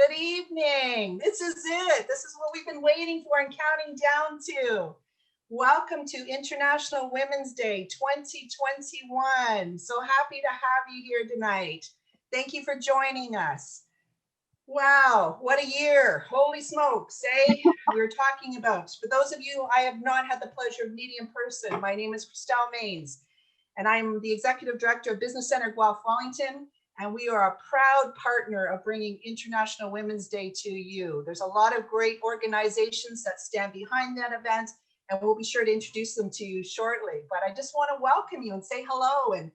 Good evening. This is it. This is what we've been waiting for and counting down to. Welcome to International Women's Day 2021. So happy to have you here tonight. Thank you for joining us. Wow, what a year. Holy smokes, eh? We were talking about, for those of you I have not had the pleasure of meeting in person, my name is Christelle Maines, and I'm the Executive Director of Business Center Guelph, Wellington, and we are a proud partner of bringing International Women's Day to you. There's a lot of great organizations that stand behind that event, and we'll be sure to introduce them to you shortly. But I just want to welcome you and say hello, and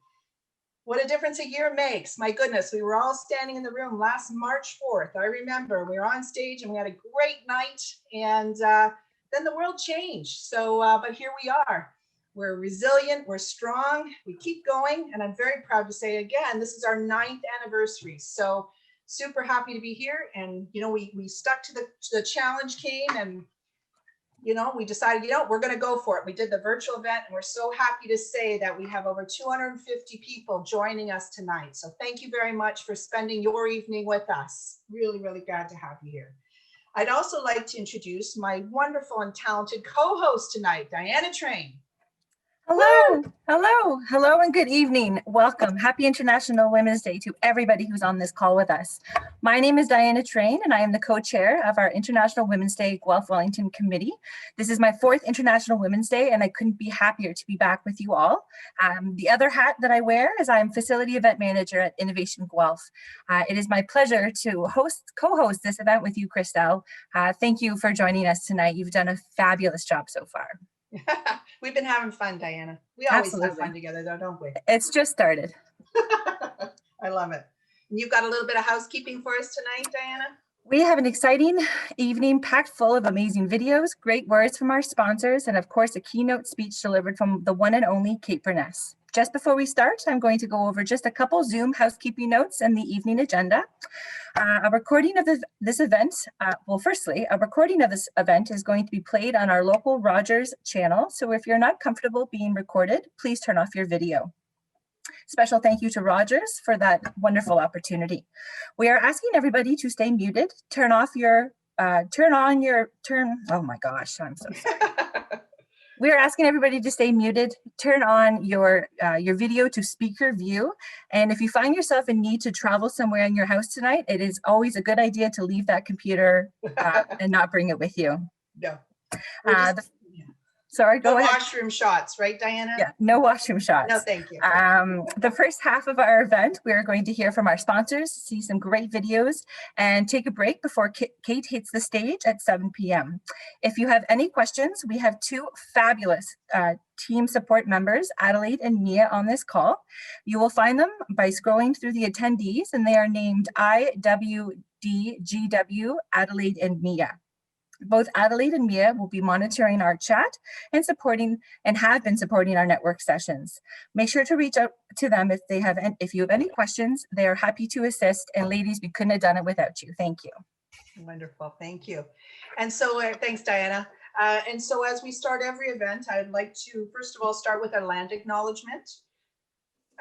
what a difference a year makes. My goodness, we were all standing in the room last March 4th. I remember we were on stage and we had a great night, and then the world changed. So, but here we are. We're resilient, we're strong, we keep going. And I'm very proud to say again, this is our 9th anniversary. So super happy to be here. And, you know, we stuck to the challenge came, and you know, we decided, you know, we're going to go for it. We did the virtual event, and we're so happy to say that we have over 250 people joining us tonight. So thank you very much for spending your evening with us. Really, really glad to have you here. I'd also like to introduce my wonderful and talented co-host tonight, Diana Train. Hello, hello, and good evening. Welcome. Happy International Women's Day to everybody who's on this call with us. My name is Diana Train, and I am the co-chair of our International Women's Day Guelph Wellington Committee. This is my 4th International Women's Day, and I couldn't be happier to be back with you all. The other hat that I wear is I'm Facility Event Manager at Innovation Guelph. It is my pleasure to co-host this event with you, Christelle. Thank you for joining us tonight. You've done a fabulous job so far. We've been having fun, Diana. We always have fun together, though, don't we? It's just started. I love it. And you've got a little bit of housekeeping for us tonight, Diana? We have an exciting evening packed full of amazing videos, great words from our sponsors, and of course, a keynote speech delivered from the one and only Beirness. Just before we start, I'm going to go over just a couple Zoom housekeeping notes and the evening agenda. A recording of this event, firstly, a recording of this event is going to be played on our local Rogers channel. So if you're not comfortable being recorded, please turn off your video. Special thank you to Rogers for that wonderful opportunity. We are asking everybody to stay muted, oh my gosh, I'm so sorry. We are asking everybody to stay muted, turn on your video to speaker view. And if you find yourself in need to travel somewhere in your house tonight, it is always a good idea to leave that computer and not bring it with you. No. Sorry, go ahead. No washroom shots, right, Diana? Yeah, no washroom shots. No, thank you. The first half of our event, we are going to hear from our sponsors, see some great videos, and take a break before Kate hits the stage at 7 p.m. If you have any questions, we have 2 fabulous team support members, Adelaide and Mia, on this call. You will find them by scrolling through the attendees, and they are named IWDGW, Adelaide and Mia. Both Adelaide and Mia will be monitoring our chat and have been supporting our network sessions. Make sure to reach out to them if you have any questions. They are happy to assist. And ladies, we couldn't have done it without you. Thank you. Wonderful, thank you. And so thanks, Diana. And so as we start every event, I'd like to first of all start with our land acknowledgement.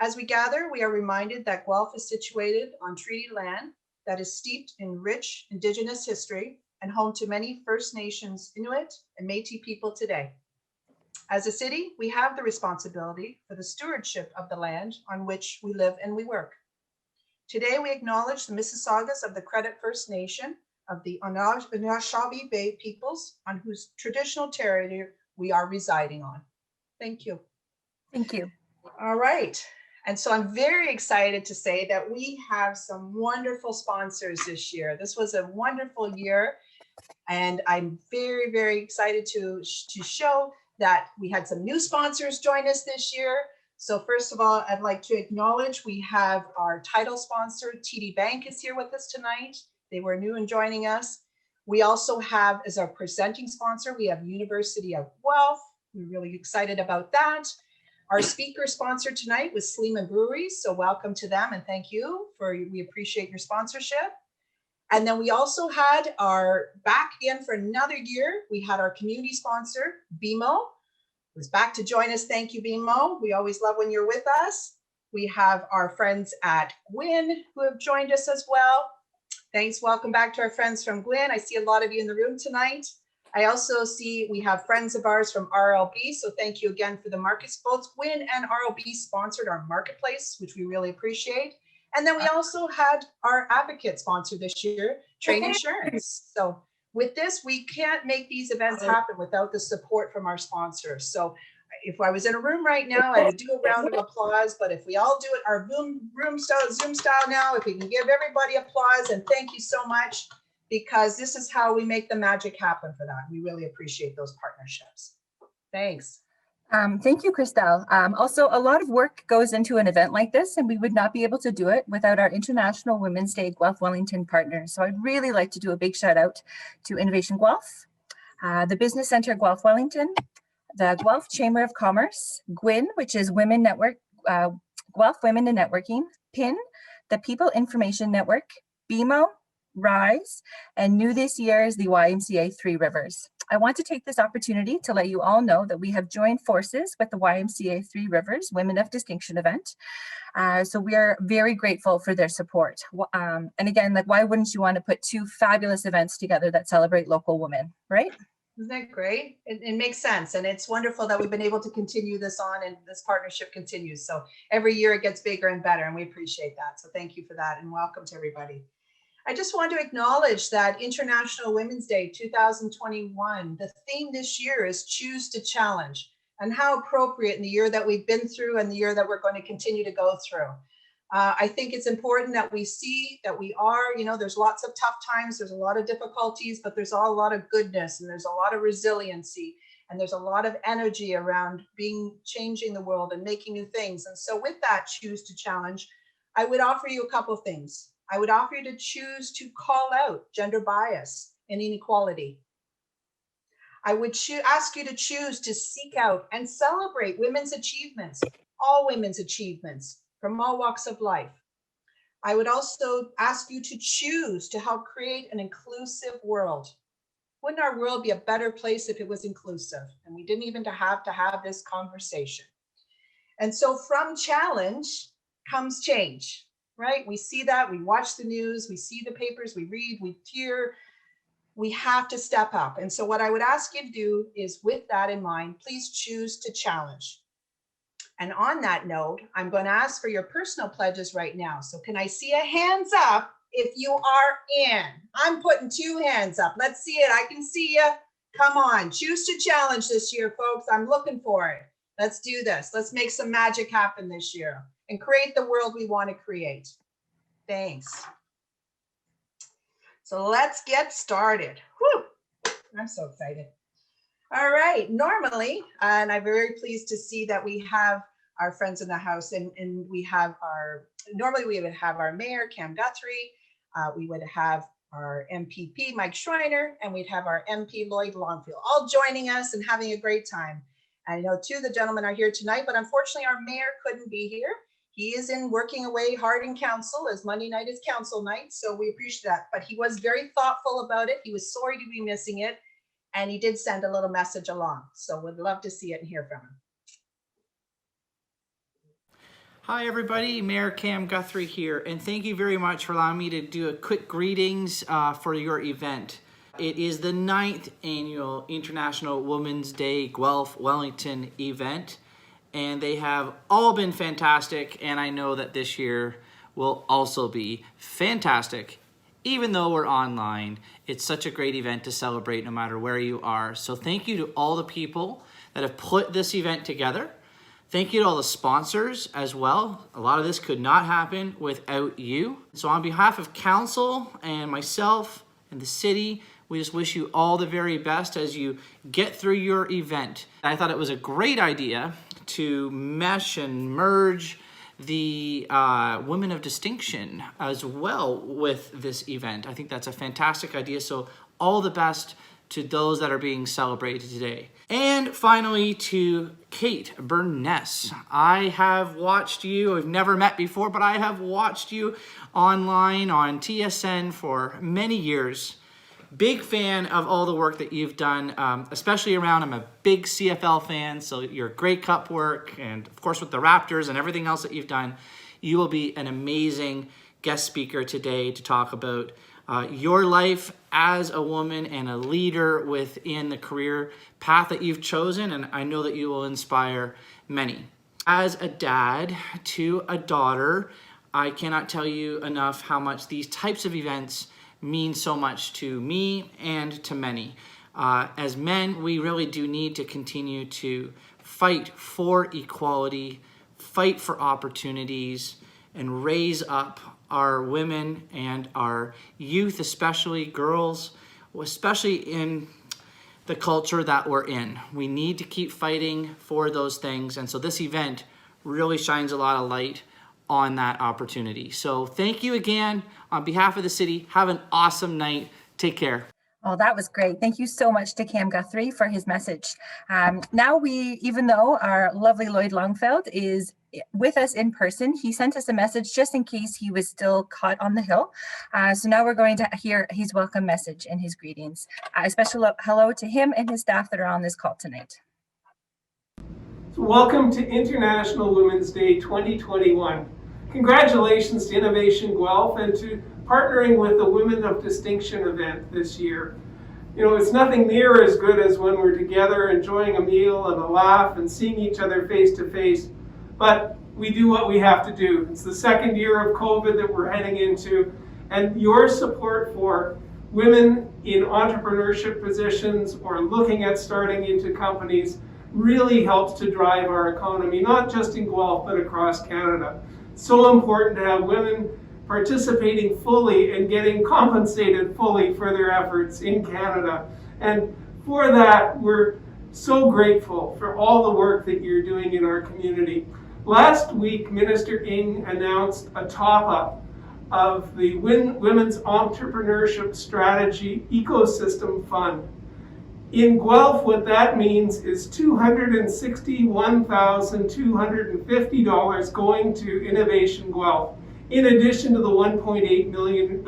As we gather, we are reminded that Guelph is situated on treaty land that is steeped in rich Indigenous history and home to many First Nations, Inuit, and Métis people today. As a city, we have the responsibility for the stewardship of the land on which we live and we work. Today, we acknowledge the Mississaugas of the Credit First Nation of the Anishinaabe Bay peoples on whose traditional territory we are residing on. Thank you. Thank you. All right. And so I'm very excited to say that we have some wonderful sponsors this year. This was a wonderful year. And I'm very, very excited to show that we had some new sponsors join us this year. So first of all, I'd like to acknowledge we have our title sponsor, TD Bank, is here with us tonight. They were new and joining us. We also have, as our presenting sponsor, we have University of Guelph. We're really excited about that. Our speaker sponsor tonight was Sleeman Breweries. So welcome to them and thank you we appreciate your sponsorship. And then we also had back again for another year, we had our community sponsor, BMO, who's back to join us. Thank you, BMO. We always love when you're with us. We have our friends at WIN who have joined us as well. Thanks. Welcome back to our friends from Gwyn. I see a lot of you in the room tonight. I also see we have friends of ours from RLB. So thank you again for the markets. Both Gwyn and RLB sponsored our marketplace, which we really appreciate. And then we also had our advocate sponsor this year, Trade Insurance. So with this, we can't make these events happen without the support from our sponsors. So if I was in a room right now, I would do a round of applause, but if we all do it our Zoom style now, if we can give everybody applause, and thank you so much, because this is how we make the magic happen for that. We really appreciate those partnerships. Thanks. Thank you, Christelle. Also, a lot of work goes into an event like this, and we would not be able to do it without our International Women's Day Guelph Wellington partners. So I'd really like to do a big shout out to Innovation Guelph, the Business Center Guelph Wellington, the Guelph Chamber of Commerce, Gwyn, which is Women Network, Guelph Women in Networking, PIN, the People Information Network, BMO, RISE, and new this year is the YMCA Three Rivers. I want to take this opportunity to let you all know that we have joined forces with the YMCA Three Rivers Women of Distinction event. So we are very grateful for their support. And again, like, why wouldn't you want to put two fabulous events together that celebrate local women, right? Isn't that great? It makes sense. And it's wonderful that we've been able to continue this on and this partnership continues. So every year it gets bigger and better, and we appreciate that. So thank you for that, and welcome to everybody. I just want to acknowledge that International Women's Day 2021, the theme this year is Choose to Challenge, and how appropriate in the year that we've been through and the year that we're going to continue to go through. I think it's important that we see that we are, there's lots of tough times, there's a lot of difficulties, but there's a lot of goodness, and there's a lot of resiliency, and there's a lot of energy around changing the world and making new things. And so with that Choose to Challenge, I would offer you a couple of things. I would offer you to choose to call out gender bias and inequality. I would ask you to choose to seek out and celebrate women's achievements, all women's achievements from all walks of life. I would also ask you to choose to help create an inclusive world. Wouldn't our world be a better place if it was inclusive and we didn't even have to have this conversation? And so from challenge comes change. Right? We see that, we watch the news, we see the papers, we read, we hear, we have to step up. And so what I would ask you to do is, with that in mind, please choose to challenge. And on that note, I'm going to ask for your personal pledges right now. So can I see a hands up if you are in? I'm putting 2 hands up. Let's see it. I can see you. Come on, choose to challenge this year, folks. I'm looking for it. Let's do this. Let's make some magic happen this year and create the world we want to create. Thanks. So let's get started. Whew. I'm so excited. All right. Normally, and I'm very pleased to see that we have our friends in the house, and we have normally we would have our mayor, Cam Guthrie. We would have our MPP, Mike Schreiner, and we'd have our MP, Lloyd Longfield, all joining us and having a great time. I know 2 of the gentlemen are here tonight, but unfortunately our mayor couldn't be here. He is working away hard in council, as Monday night is council night, so we appreciate that. But he was very thoughtful about it. He was sorry to be missing it, and he did send a little message along. So we'd love to see it and hear from him. Hi everybody, Mayor Cam Guthrie here, and thank you very much for allowing me to do a quick greetings for your event. It is the 9th annual International Women's Day Guelph Wellington event, and they have all been fantastic, and I know that this year will also be fantastic. Even though we're online, it's such a great event to celebrate no matter where you are. So thank you to all the people that have put this event together. Thank you to all the sponsors as well. A lot of this could not happen without you. So on behalf of council and myself and the city, we just wish you all the very best as you get through your event. I thought it was a great idea to mesh and merge the Women of Distinction as well with this event. I think that's a fantastic idea. So all the best to those that are being celebrated today. And finally to Kate Beirness. I have watched you, I've never met before, but I have watched you online on TSN for many years. Big fan of all the work that you've done, especially around, I'm a big CFL fan, so your Grey Cup work, and of course with the Raptors and everything else that you've done, you will be an amazing guest speaker today to talk about your life as a woman and a leader within the career path that you've chosen, and I know that you will inspire many. As a dad to a daughter, I cannot tell you enough how much these types of events mean so much to me and to many. As men, we really do need to continue to fight for equality, fight for opportunities, and raise up our women and our youth, especially girls, especially in the culture that we're in. We need to keep fighting for those things. And so this event really shines a lot of light on that opportunity. So thank you again on behalf of the city. Have an awesome night. Take care. Oh, that was great. Thank you so much to Cam Guthrie for his message. Now even though our lovely Lloyd Longfeld is with us in person, he sent us a message just in case he was still caught on the hill. So now we're going to hear his welcome message and his greetings. A special hello to him and his staff that are on this call tonight. So welcome to International Women's Day 2021. Congratulations to Innovation Guelph and to partnering with the Women of Distinction event this year. You know, it's nothing near as good as when we're together enjoying a meal and a laugh and seeing each other face to face, but we do what we have to do. It's the second year of COVID that we're heading into, and your support for women in entrepreneurship positions or looking at starting into companies really helps to drive our economy, not just in Guelph, but across Canada. So important to have women participating fully and getting compensated fully for their efforts in Canada. And for that, we're so grateful for all the work that you're doing in our community. Last week, Minister Ng announced a top-up of the Women's Entrepreneurship Strategy Ecosystem Fund. In Guelph, what that means is $261,250 going to Innovation Guelph, in addition to the $1.8 million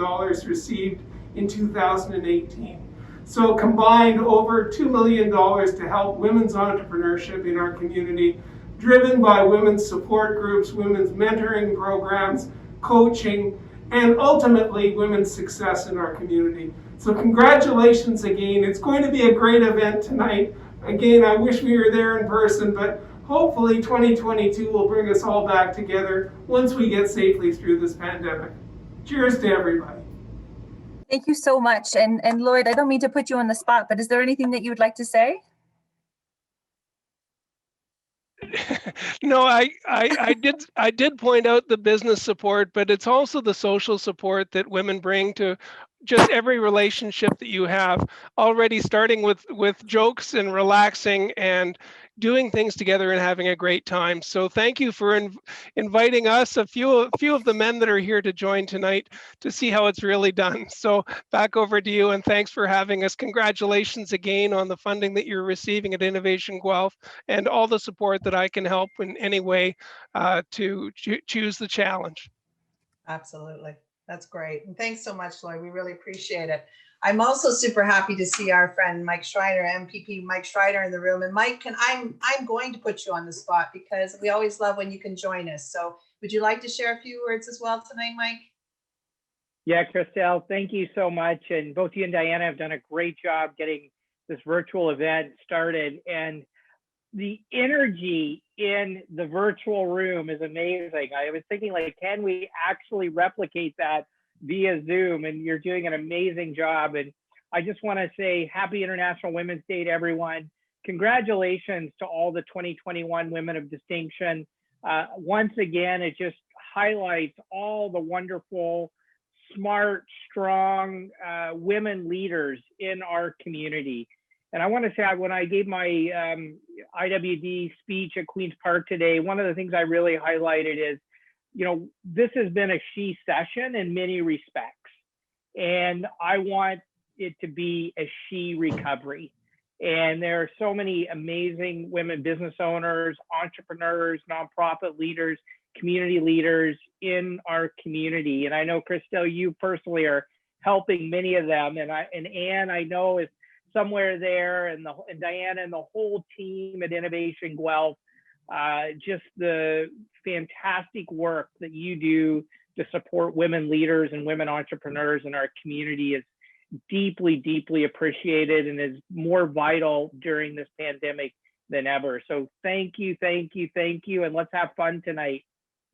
received in 2018. So combined, over $2 million to help women's entrepreneurship in our community, driven by women's support groups, women's mentoring programs, coaching, and ultimately women's success in our community. So congratulations again. It's going to be a great event tonight. Again, I wish we were there in person, but hopefully 2022 will bring us all back together once we get safely through this pandemic. Cheers to everybody. Thank you so much. And Lloyd, I don't mean to put you on the spot, but is there anything that you would like to say? No, I did point out the business support, but it's also the social support that women bring to just every relationship that you have, already starting with jokes and relaxing and doing things together and having a great time. So thank you for inviting us, a few of the men that are here to join tonight, to see how it's really done. So back over to you, and thanks for having us. Congratulations again on the funding that you're receiving at Innovation Guelph and all the support that I can help in any way to choose the challenge. Absolutely. That's great. And thanks so much, Lloyd. We really appreciate it. I'm also super happy to see our friend Mike Schreiner, MPP Mike Schreiner, in the room. And Mike, I'm going to put you on the spot because we always love when you can join us. So would you like to share a few words as well tonight, Mike? Yeah, Christelle, thank you so much. And both you and Diana have done a great job getting this virtual event started. And the energy in the virtual room is amazing. I was thinking, like, can we actually replicate that via Zoom? And you're doing an amazing job. And I just want to say happy International Women's Day to everyone. Congratulations to all the 2021 Women of Distinction. Once again, it just highlights all the wonderful, smart, strong women leaders in our community. And I want to say, when I gave my IWD speech at Queen's Park today, one of the things I really highlighted is, you know, this has been a she session in many respects. And I want it to be a she recovery. And there are so many amazing women business owners, entrepreneurs, nonprofit leaders, community leaders in our community. And I know, Christelle, you personally are helping many of them. And Anne, I know, is somewhere there, and Diana and the whole team at Innovation Guelph, just the fantastic work that you do to support women leaders and women entrepreneurs in our community is deeply, deeply appreciated and is more vital during this pandemic than ever. So thank you, thank you, thank you, and let's have fun tonight.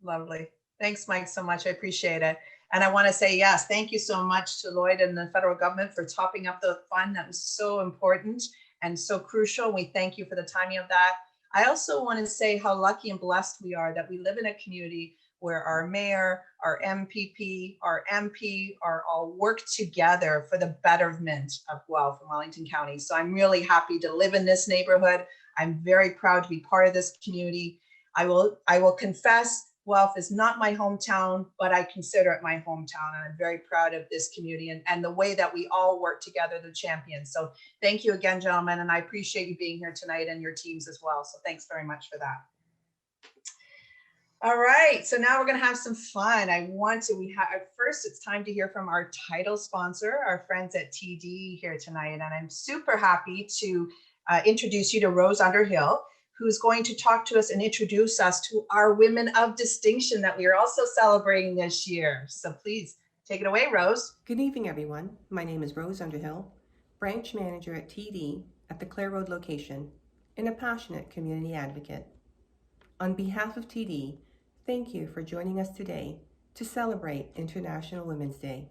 Lovely. Thanks, Mike, so much. I appreciate it. And I want to say, yes, thank you so much to Lloyd and the federal government for topping up the fund. That was so important and so crucial. We thank you for the timing of that. I also want to say how lucky and blessed we are that we live in a community where our mayor, our MPP, our MP are all work together for the betterment of Guelph and Wellington County. So I'm really happy to live in this neighborhood. I'm very proud to be part of this community. I will confess, Guelph is not my hometown, but I consider it my hometown. And I'm very proud of this community and the way that we all work together to champion. So thank you again, gentlemen. And I appreciate you being here tonight and your teams as well. So thanks very much for that. All right, so now we're going to have some fun. First, it's time to hear from our title sponsor, our friends at TD here tonight. And I'm super happy to introduce you to Rose Underhill, who's going to talk to us and introduce us to our Women of Distinction that we are also celebrating this year. So please take it away, Rose. Good evening, everyone. My name is Rose Underhill, branch manager at TD at the Clare Road location, and a passionate community advocate. On behalf of TD, thank you for joining us today to celebrate International Women's Day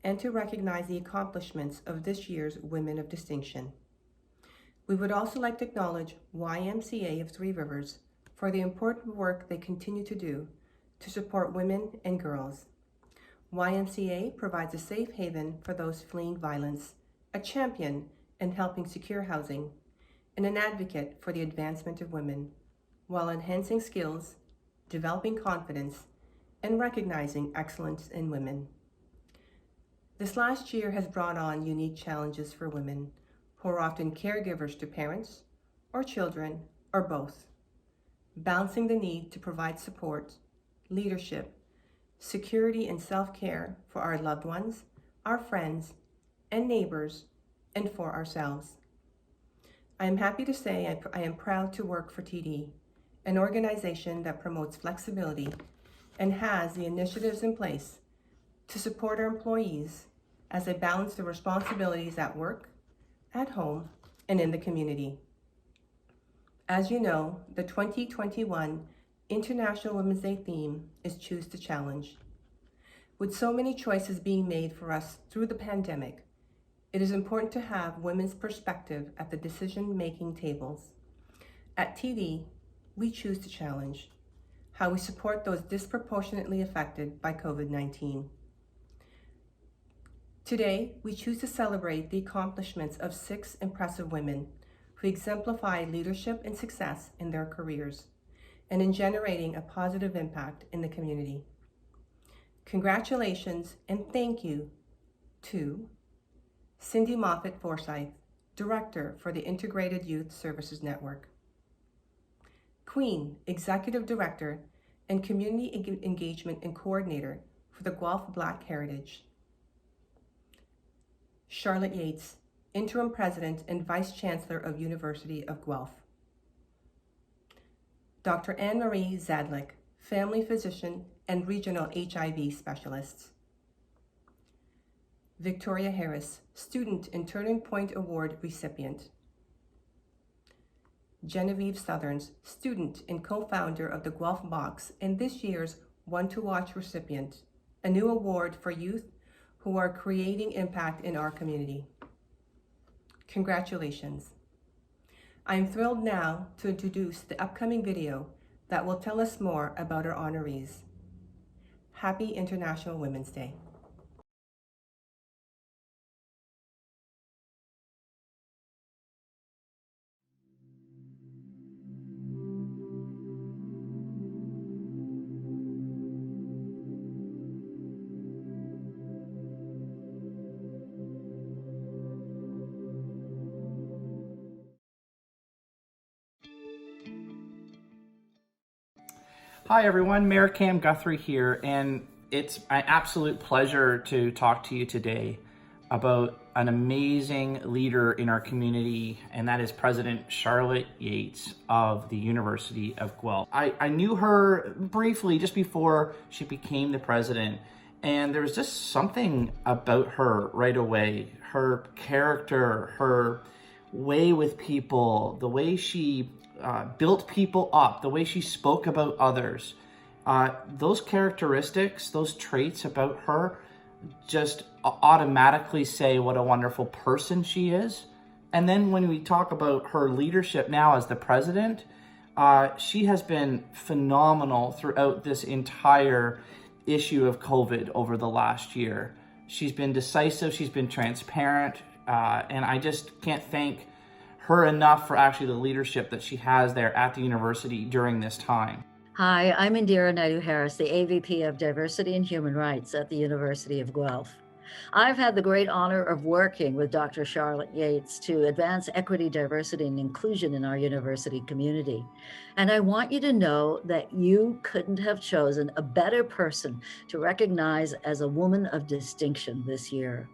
and to recognize the accomplishments of this year's Women of Distinction. We would also like to acknowledge YMCA of Three Rivers for the important work they continue to do to support women and girls. YMCA provides a safe haven for those fleeing violence, a champion in helping secure housing, and an advocate for the advancement of women, while enhancing skills, developing confidence, and recognizing excellence in women. This last year has brought on unique challenges for women who are often caregivers to parents or children or both, balancing the need to provide support, leadership, security, and self-care for our loved ones, our friends, and neighbors, and for ourselves. I am happy to say I am proud to work for TD, an organization that promotes flexibility and has the initiatives in place to support our employees as they balance the responsibilities at work, at home, and in the community. As you know, the 2021 International Women's Day theme is Choose to Challenge. With so many choices being made for us through the pandemic, it is important to have women's perspective at the decision-making tables. At TD, we choose to challenge how we support those disproportionately affected by COVID-19. Today, we choose to celebrate the accomplishments of 6 impressive women who exemplify leadership and success in their careers and in generating a positive impact in the community. Congratulations and thank you to Cindy Moffett-Forsyth, Director for the Integrated Youth Services Network; Queen, Executive Director and Community Engagement and Coordinator for the Guelph Black Heritage; Charlotte Yates, Interim President and Vice Chancellor of University of Guelph; Dr. Anne-Marie Zadlik, Family Physician and Regional HIV Specialist; Victoria Harris, Student and Turning Point Award recipient; Genevieve Southerns, student and co-founder of the Guelph Box and this year's One to Watch recipient, a new award for youth who are creating impact in our community. Congratulations. I am thrilled now to introduce the upcoming video that will tell us more about our honorees. Happy International Women's Day. Hi everyone, Mayor Cam Guthrie here, and it's an absolute pleasure to talk to you today. about an amazing leader in our community, and that is President Charlotte Yates of the University of Guelph. I knew her briefly just before she became the president, and there was just something about her right away. Her character, her way with people, the way she built people up, the way she spoke about others. Those characteristics, those traits about her just automatically say what a wonderful person she is. And then when we talk about her leadership now as the president, she has been phenomenal throughout this entire issue of COVID over the last year. She's been decisive, she's been transparent, and I just can't thank her enough for actually the leadership that she has there at the university during this time. Hi, I'm Indira Naidu-Harris, the AVP of Diversity and Human Rights at the University of Guelph. I've had the great honor of working with Dr. Charlotte Yates to advance equity, diversity, and inclusion in our university community. And I want you to know that you couldn't have chosen a better person to recognize as a woman of distinction this year.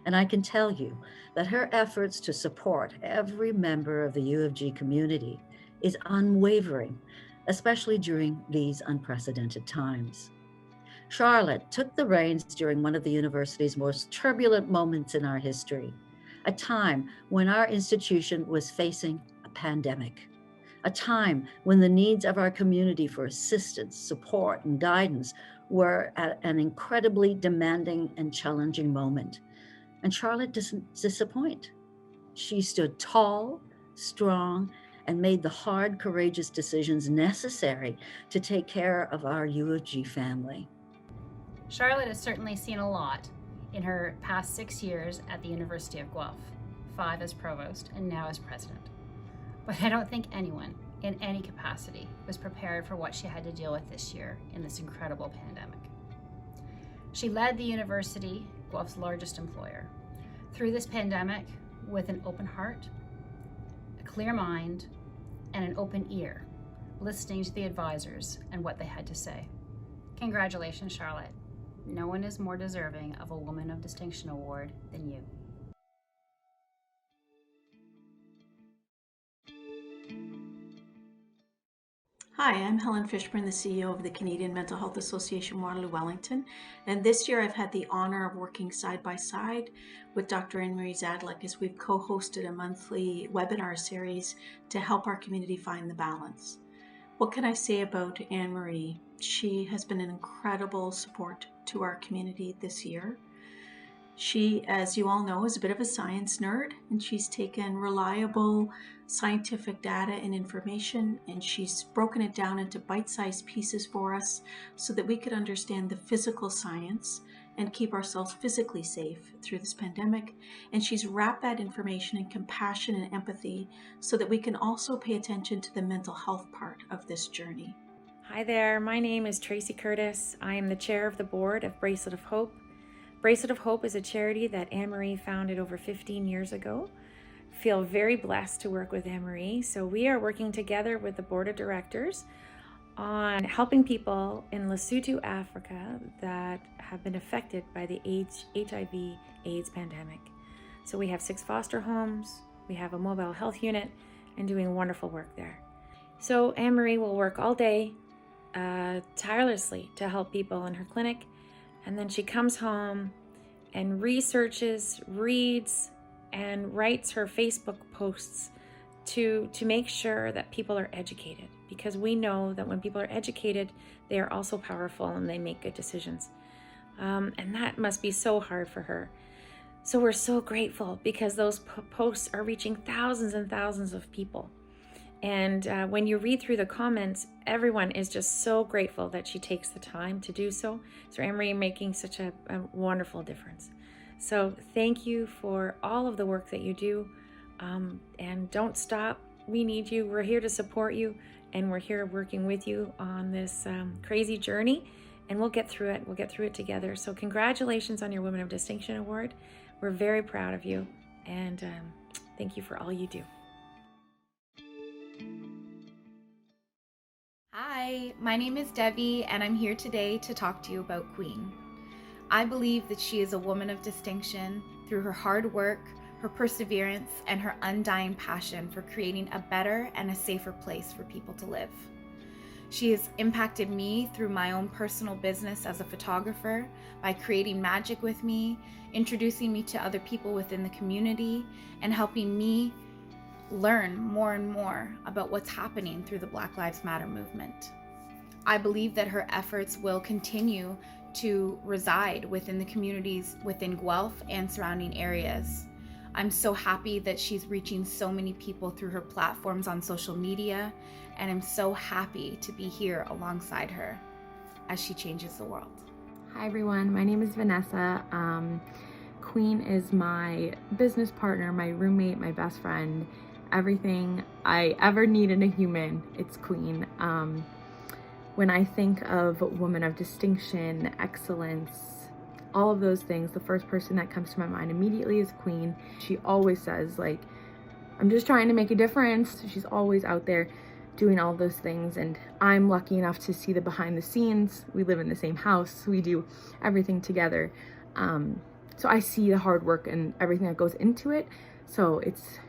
And I can tell you that her efforts to support every member of the U of G community is unwavering, especially during these unprecedented times. Charlotte took the reins during one of the university's most turbulent moments in our history, a time when our institution was facing a pandemic, a time when the needs of our community for assistance, support, and guidance were at an incredibly demanding and challenging moment. And Charlotte doesn't disappoint. She stood tall, strong, and made the hard, courageous decisions necessary to take care of our U of G family. Charlotte has certainly seen a lot in her past 6 years at the University of Guelph, 5 as provost and now as president. But I don't think anyone in any capacity was prepared for what she had to deal with this year in this incredible pandemic. She led the university, Guelph's largest employer, through this pandemic with an open heart, a clear mind, and an open ear, listening to the advisors and what they had to say. Congratulations, Charlotte. No one is more deserving of a Woman of Distinction award than you. Hi, I'm Helen Fishburne, the CEO of the Canadian Mental Health Association Waterloo Wellington, and this year I've had the honor of working side by side with Dr. Anne-Marie Zadlik as we've co-hosted a monthly webinar series to help our community find the balance. What can I say about Anne-Marie? She has been an incredible support to our community this year. She, as you all know, is a bit of a science nerd, and she's taken reliable scientific data and information, and she's broken it down into bite-sized pieces for us so that we could understand the physical science and keep ourselves physically safe through this pandemic. And she's wrapped that information in compassion and empathy so that we can also pay attention to the mental health part of this journey. Hi there, my name is Tracy Curtis. I am the chair of the board of Bracelet of Hope. Bracelet of Hope is a charity that Anne-Marie founded over 15 years ago. Feel very blessed to work with Anne-Marie. So we are working together with the board of directors on helping people in Lesotho, Africa that have been affected by the HIV/AIDS pandemic. So we have 6 foster homes, we have a mobile health unit, and doing wonderful work there. So Anne-Marie will work all day tirelessly to help people in her clinic, and then she comes home and researches, reads, and writes her Facebook posts to make sure that people are educated, because we know that when people are educated, they are also powerful and they make good decisions. And that must be so hard for her. So we're so grateful because those posts are reaching thousands and thousands of people. And when you read through the comments, everyone is just so grateful that she takes the time to do so. So Anne-Marie making such a wonderful difference. So thank you for all of the work that you do, and don't stop. We need you. We're here to support you, and we're here working with you on this crazy journey, and we'll get through it. We'll get through it together. So congratulations on your Women of Distinction Award. We're very proud of you, and thank you for all you do. Hi, my name is Debbie, and I'm here today to talk to you about Queen. I believe that she is a woman of distinction, through her hard work, her perseverance, and her undying passion for creating a better and a safer place for people to live. She has impacted me through my own personal business as a photographer by creating magic with me, introducing me to other people within the community, and helping me learn more and more about what's happening through the Black Lives Matter movement. I believe that her efforts will continue to reside within the communities within Guelph and surrounding areas. I'm so happy that she's reaching so many people through her platforms on social media, and I'm so happy to be here alongside her as she changes the world. Hi everyone, my name is Vanessa. Queen is my business partner, my roommate, my best friend, everything I ever need in a human, it's Queen. When I think of women of distinction, excellence, all of those things, the first person that comes to my mind immediately is Queen. She always says, like, I'm just trying to make a difference. She's always out there doing all those things, and I'm lucky enough to see the behind the scenes. We live in the same house, we do everything together. So I see the hard work and everything that goes into it. So it's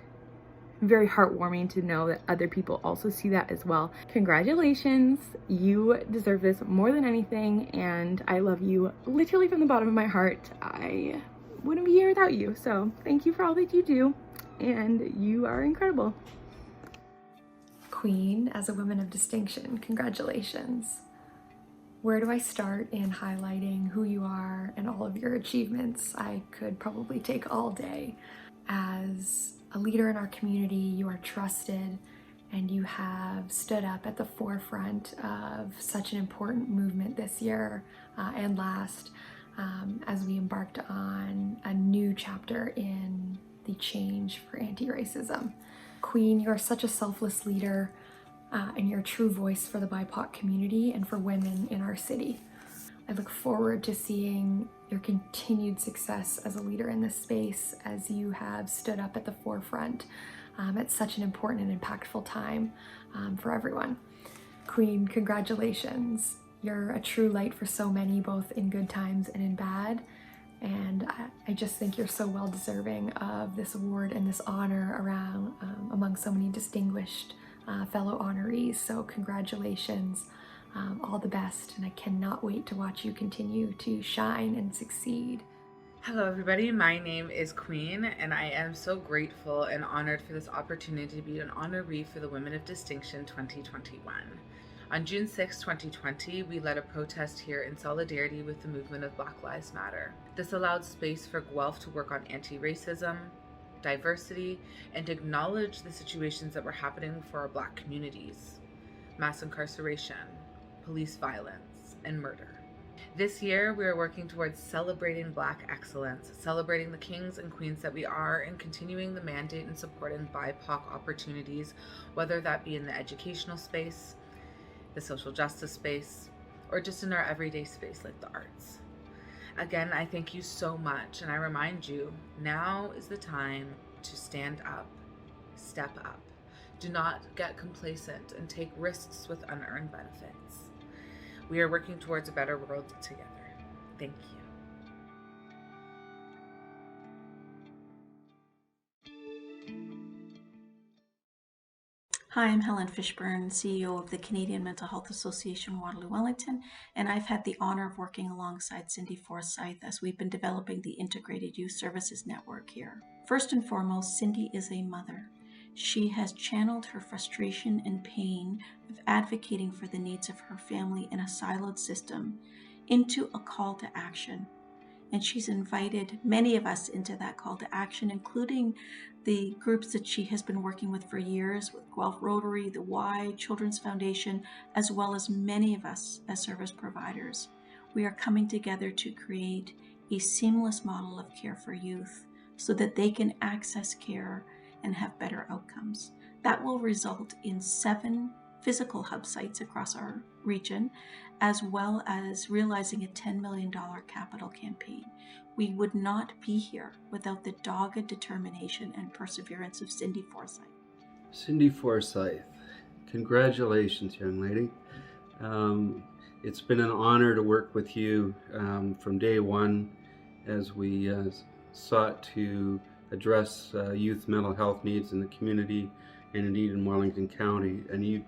very heartwarming to know that other people also see that as well. Congratulations, you deserve this more than anything, and I love you literally from the bottom of my heart. I wouldn't be here without you, so thank you for all that you do, and you are incredible. Queen, as a woman of distinction, congratulations. Where do I start in highlighting who you are and all of your achievements? I could probably take all day. As a leader in our community, you are trusted and you have stood up at the forefront of such an important movement this year and last as we embarked on a new chapter in the change for anti-racism. Queen, you are such a selfless leader and you're a true voice for the BIPOC community and for women in our city. I look forward to seeing your continued success as a leader in this space as you have stood up at the forefront at such an important and impactful time for everyone. Queen, congratulations. You're a true light for so many, both in good times and in bad. And I just think you're so well deserving of this award and this honor around among so many distinguished fellow honorees. So congratulations. All the best, and I cannot wait to watch you continue to shine and succeed. Hello everybody, my name is Queen, and I am so grateful and honored for this opportunity to be an honoree for the Women of Distinction 2021. On June 6, 2020, we led a protest here in solidarity with the movement of Black Lives Matter. This allowed space for Guelph to work on anti-racism, diversity, and acknowledge the situations that were happening for our Black communities: mass incarceration, police violence, and murder. This year, we are working towards celebrating Black excellence, celebrating the kings and queens that we are, and continuing the mandate and supporting BIPOC opportunities, whether that be in the educational space, the social justice space, or just in our everyday space like the arts. Again, I thank you so much, and I remind you, now is the time to stand up, step up. Do not get complacent and take risks with unearned benefits. We are working towards a better world together. Thank you. Hi, I'm Helen Fishburne, CEO of the Canadian Mental Health Association Waterloo Wellington, and I've had the honor of working alongside Cindy Forsyth as we've been developing the Integrated Youth Services Network here. First and foremost, Cindy is a mother. She has channeled her frustration and pain of advocating for the needs of her family in a siloed system into a call to action. And she's invited many of us into that call to action, including the groups that she has been working with for years, with Guelph Rotary, the Y, Children's Foundation, as well as many of us as service providers. We are coming together to create a seamless model of care for youth so that they can access care and have better outcomes. That will result in 7 physical hub sites across our region, as well as realizing a $10 million capital campaign. We would not be here without the dogged determination and perseverance of Cindy Forsyth. Cindy Forsyth, congratulations, young lady. It's been an honor to work with you from day one as we sought to address youth mental health needs in the community and indeed in Wellington County. And you've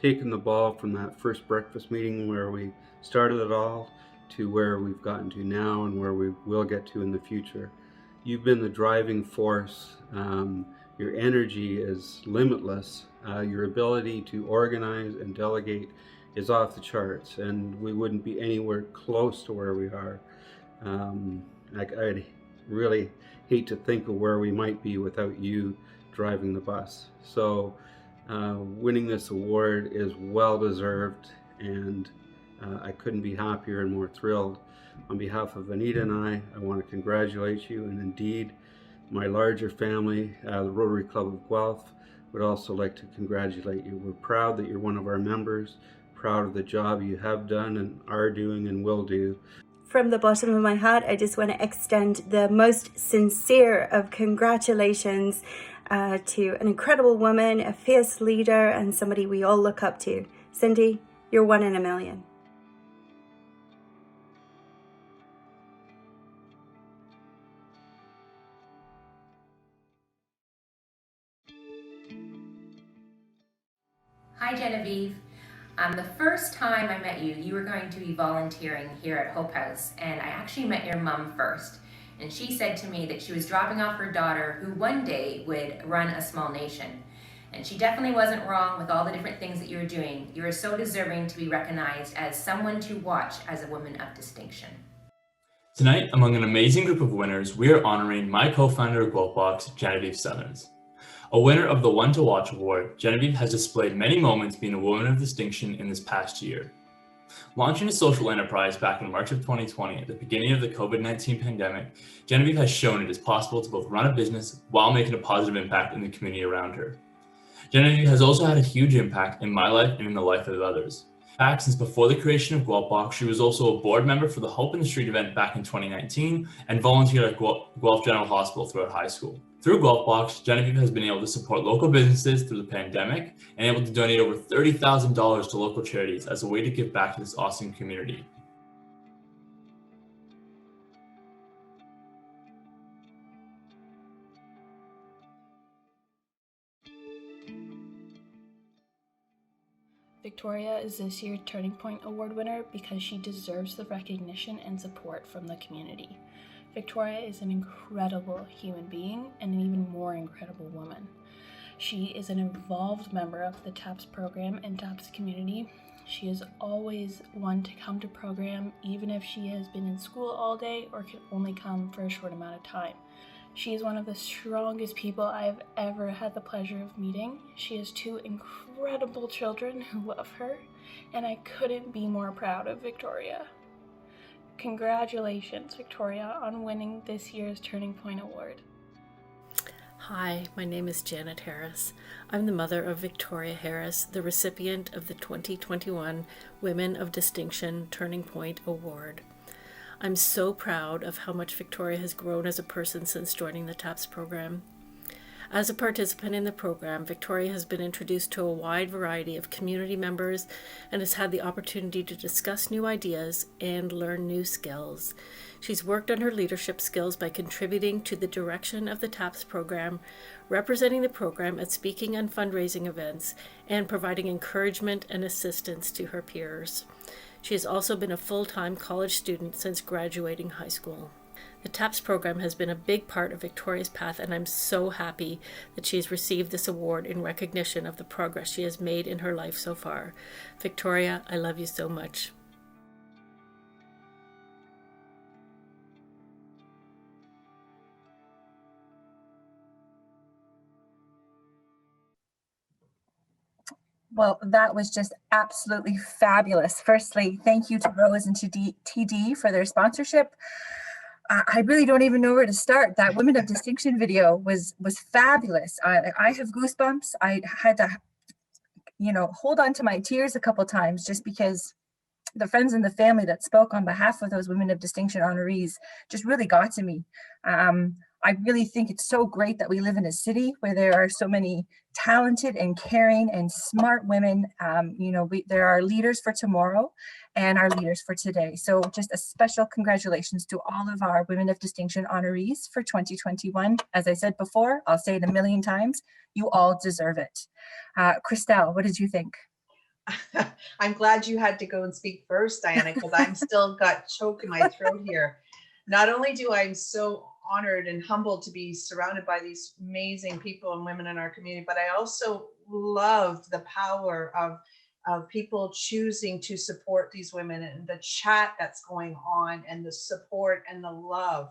taken the ball from that first breakfast meeting where we started it all to where we've gotten to now and where we will get to in the future. You've been the driving force. Your energy is limitless. Your ability to organize and delegate is off the charts, and we wouldn't be anywhere close to where we are. I'd really hate to think of where we might be without you driving the bus. So winning this award is well deserved, and I couldn't be happier and more thrilled. On behalf of Anita and I want to congratulate you, and indeed my larger family, the Rotary Club of Guelph, would also like to congratulate you. We're proud that you're one of our members, proud of the job you have done and are doing and will do. From the bottom of my heart, I just want to extend the most sincere of congratulations to an incredible woman, a fierce leader, and somebody we all look up to. Cindy, you're one in a million. Hi Genevieve. The first time I met you, you were going to be volunteering here at Hope House, and I actually met your mom first. And she said to me that she was dropping off her daughter who one day would run a small nation. And she definitely wasn't wrong with all the different things that you were doing. You are so deserving to be recognized as someone to watch as a woman of distinction. Tonight, among an amazing group of winners, we are honoring my co-founder of Guelph, Genevieve Summons. A winner of the One to Watch Award, Genevieve has displayed many moments being a woman of distinction in this past year. Launching a social enterprise back in March of 2020 at the beginning of the COVID-19 pandemic, Genevieve has shown it is possible to both run a business while making a positive impact in the community around her. Genevieve has also had a huge impact in my life and in the life of others. In fact, since before the creation of Guelph, she was also a board member for the Hope in the Street event back in 2019 and volunteered at Guelph General Hospital throughout high school. Through Guelph, Genevieve has been able to support local businesses through the pandemic and able to donate over $30,000 to local charities as a way to give back to this awesome community. Victoria is this year's Turning Point Award winner because she deserves the recognition and support from the community. Victoria is an incredible human being and an even more incredible woman. She is an involved member of the TAPS program and TAPS community. She is always one to come to program even if she has been in school all day or can only come for a short amount of time. She is one of the strongest people I have ever had the pleasure of meeting. She has two incredible children who love her, and I couldn't be more proud of Victoria. Congratulations, Victoria, on winning this year's Turning Point Award. Hi, my name is Janet Harris. I'm the mother of Victoria Harris, the recipient of the 2021 Women of Distinction Turning Point Award. I'm so proud of how much Victoria has grown as a person since joining the TAPS program. As a participant in the program, Victoria has been introduced to a wide variety of community members and has had the opportunity to discuss new ideas and learn new skills. She's worked on her leadership skills by contributing to the direction of the TAPS program, representing the program at speaking and fundraising events, and providing encouragement and assistance to her peers. She has also been a full-time college student since graduating high school. The TAPS program has been a big part of Victoria's path, and I'm so happy that she has received this award in recognition of the progress she has made in her life so far. Victoria, I love you so much. Well, that was just absolutely fabulous. Firstly, thank you to Rose and to TD for their sponsorship. I really don't even know where to start. That Women of Distinction video was fabulous. I have goosebumps. I had to, hold on to my tears a couple times just because the friends and the family that spoke on behalf of those Women of Distinction honorees just really got to me. I really think it's so great that we live in a city where there are so many talented and caring and smart women. There are leaders for tomorrow and our leaders for today. So just a special congratulations to all of our Women of Distinction honorees for 2021. As I said before, I'll say it a million times, you all deserve it. Christelle, what did you think? I'm glad you had to go and speak first, Diana, because I'm still got choke in my throat here. Not only do I'm so honored and humbled to be surrounded by these amazing people and women in our community, but I also love the power of people choosing to support these women and the chat that's going on and the support and the love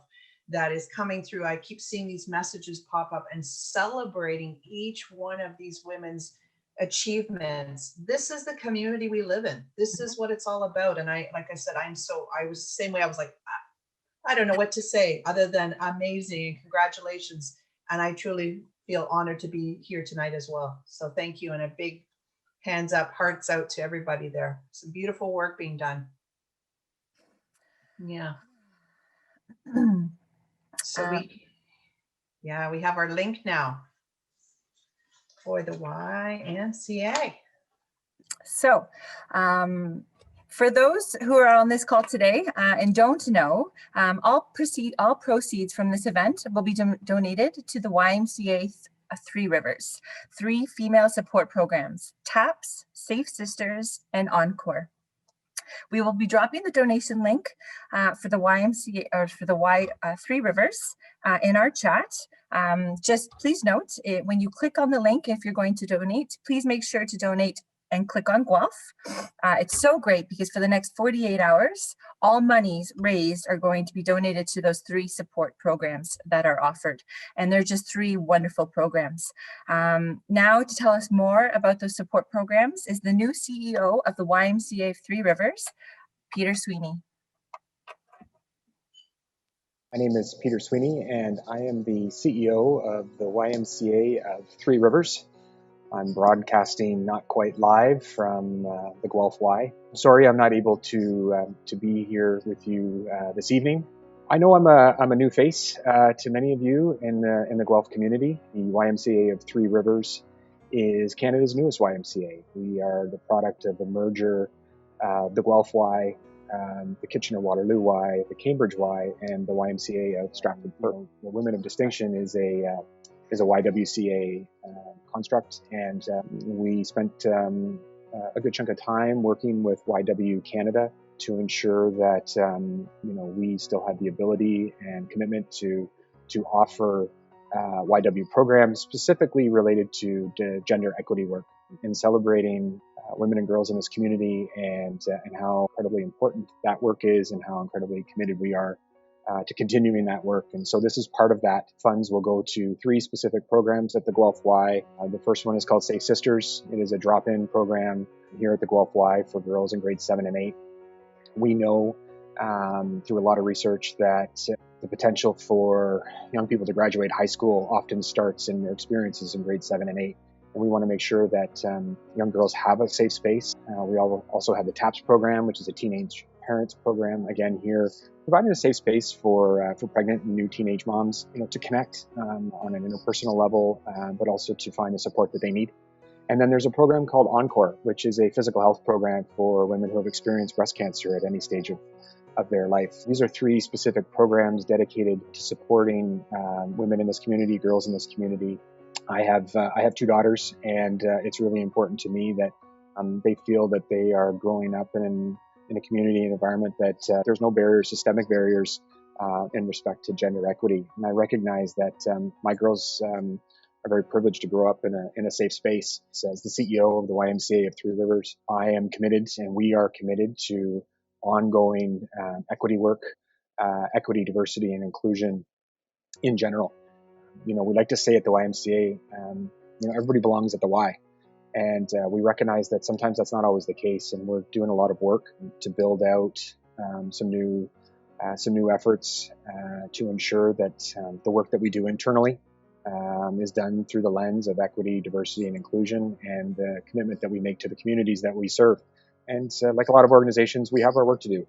that is coming through. I keep seeing these messages pop up and celebrating each one of these women's achievements. This is the community we live in. This is what it's all about. And like I said, I was the same way. I was like, I don't know what to say other than amazing and congratulations. And I truly feel honored to be here tonight as well. So thank you. And a big hands up, hearts out to everybody there. Some beautiful work being done. Yeah. So we have our link now for the YMCA. So for those who are on this call today and don't know, all proceeds from this event will be donated to the YMCA Three Rivers, 3 female support programs, TAPS, Safe Sisters, and Encore. We will be dropping the donation link for the YMCA or for the Three Rivers in our chat. Just please note, when you click on the link, if you're going to donate, please make sure to donate and click on Guelph. It's so great because for the next 48 hours, all monies raised are going to be donated to those 3 support programs that are offered. And they're just 3 wonderful programs. Now to tell us more about those support programs is the new CEO of the YMCA Three Rivers, Peter Sweeney. My name is Peter Sweeney and I am the CEO of the YMCA of Three Rivers. I'm broadcasting not quite live from the Guelph Y. Sorry, I'm not able to be here with you this evening. I know I'm a new face to many of you in the Guelph community. The YMCA of Three Rivers is Canada's newest YMCA. We are the product of a merger of the Guelph Y, the Kitchener-Waterloo Y, the Cambridge Y, and the YMCA of Stratford. The Women of Distinction is a YWCA construct, and we spent a good chunk of time working with YW Canada to ensure that we still had the ability and commitment to offer YW programs specifically related to gender equity work, in celebrating women and girls in this community and how incredibly important that work is and how incredibly committed we are to continuing that work. And so this is part of that. Funds will go to 3 specific programs at the Guelph Y. The first one is called Safe Sisters. It is a drop-in program here at the Guelph Y for girls in grades 7 and 8. We know through a lot of research that the potential for young people to graduate high school often starts in their experiences in grades 7 and 8. And we want to make sure that young girls have a safe space. We also have the TAPS program, which is a teenage parents program, again here providing a safe space for pregnant and new teenage moms, to connect on an interpersonal level, but also to find the support that they need. And then there's a program called Encore, which is a physical health program for women who have experienced breast cancer at any stage of their life. These are 3 specific programs dedicated to supporting women in this community, girls in this community. I have 2 daughters, and it's really important to me that they feel that they are growing up in a community and environment that there's no barriers, systemic barriers in respect to gender equity. And I recognize that my girls are very privileged to grow up in a safe space. So as the CEO of the YMCA of Three Rivers, I am committed, and we are committed to ongoing equity work, equity, diversity, and inclusion in general. We like to say at the YMCA, everybody belongs at the Y. And we recognize that sometimes that's not always the case, and we're doing a lot of work to build out some new efforts to ensure that the work that we do internally is done through the lens of equity, diversity, and inclusion, and the commitment that we make to the communities that we serve. And like a lot of organizations, we have our work to do,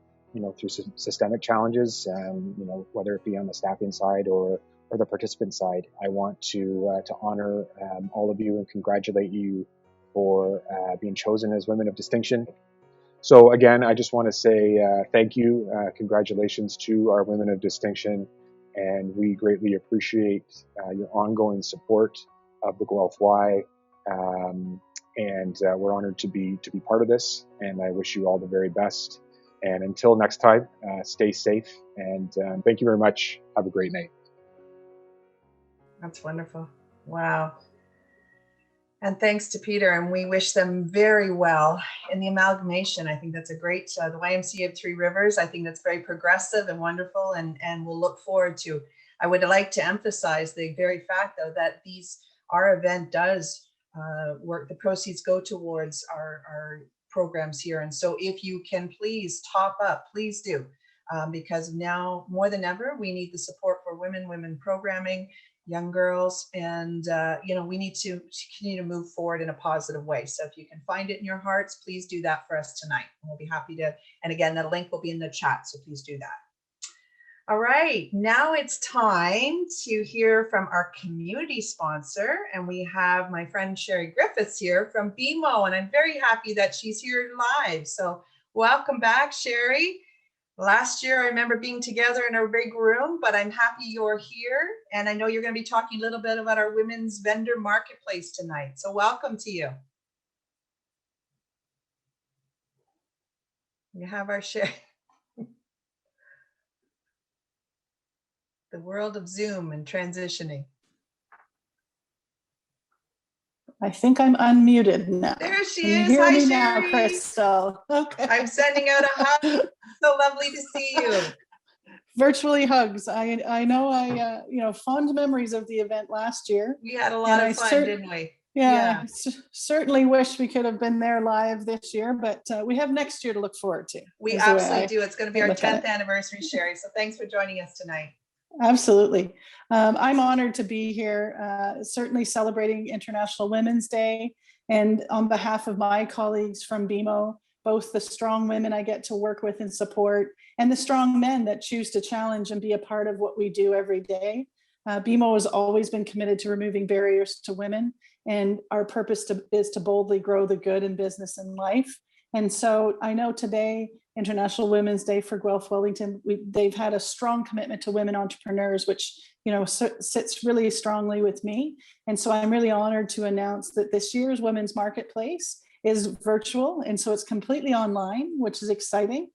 through systemic challenges, whether it be on the staffing side or or the participant side, I want to honor all of you and congratulate you for being chosen as Women of Distinction. So again, I just want to say thank you, congratulations to our Women of Distinction, and we greatly appreciate your ongoing support of the Guelph Y, and we're honored to be part of this, and I wish you all the very best. And until next time, stay safe, and thank you very much. Have a great night. That's wonderful. Wow. And thanks to Peter, and we wish them very well in the amalgamation. I think that's a great, the YMCA of Three Rivers, I think that's very progressive and wonderful, and we'll look forward to. I would like to emphasize the very fact, though, that our event does work, the proceeds go towards our programs here. And so if you can please top up, please do, because now more than ever, we need the support for women programming, young girls, and we need to continue to move forward in a positive way. So if you can find it in your hearts, please do that for us tonight. We'll be happy to, and again, the link will be in the chat, so please do that. All right, now it's time to hear from our community sponsor, and we have my friend Sherry Griffiths here from BMO, and I'm very happy that she's here live. So welcome back, Sherry. Last year, I remember being together in a big room, but I'm happy you're here. And I know you're going to be talking a little bit about our women's vendor marketplace tonight. So welcome to you. We have our share. The world of Zoom and transitioning. I think I'm unmuted now. There she Can is. you hear Hi, me Sherry. now, Crystal? Okay. I'm sending out a hug. So lovely to see you. Virtually hugs. I know fond memories of the event last year. We had a lot of fun, didn't we? Yeah. Certainly wish we could have been there live this year, but we have next year to look forward to. We absolutely do. It's going to be our 10th anniversary, Sherry. So thanks for joining us tonight. Absolutely. I'm honored to be here, certainly celebrating International Women's Day. And on behalf of my colleagues from BMO, both the strong women I get to work with and support, and the strong men that choose to challenge and be a part of what we do every day. BMO has always been committed to removing barriers to women, and our purpose is to boldly grow the good in business and life. And so I know today, International Women's Day for Guelph Wellington, they've had a strong commitment to women entrepreneurs, which sits really strongly with me. And so I'm really honored to announce that this year's Women's Marketplace is virtual, and so it's completely online, which is exciting.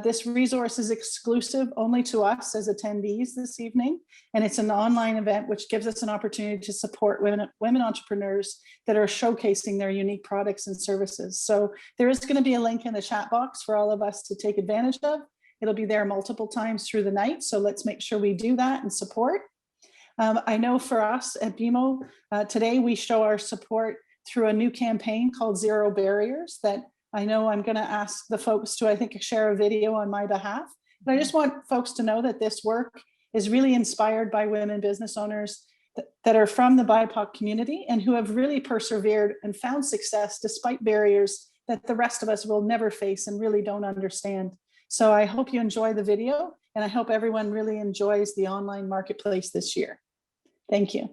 This resource is exclusive only to us as attendees this evening, and it's an online event which gives us an opportunity to support women entrepreneurs that are showcasing their unique products and services. So there is going to be a link in the chat box for all of us to take advantage of. It'll be there multiple times through the night, so let's make sure we do that and support. I know for us at BMO, today we show our support through a new campaign called Zero Barriers that I know I'm going to ask the folks to, I think, share a video on my behalf. But I just want folks to know that this work is really inspired by women business owners that are from the BIPOC community and who have really persevered and found success despite barriers that the rest of us will never face and really don't understand. So I hope you enjoy the video, and I hope everyone really enjoys the online marketplace this year. Thank you.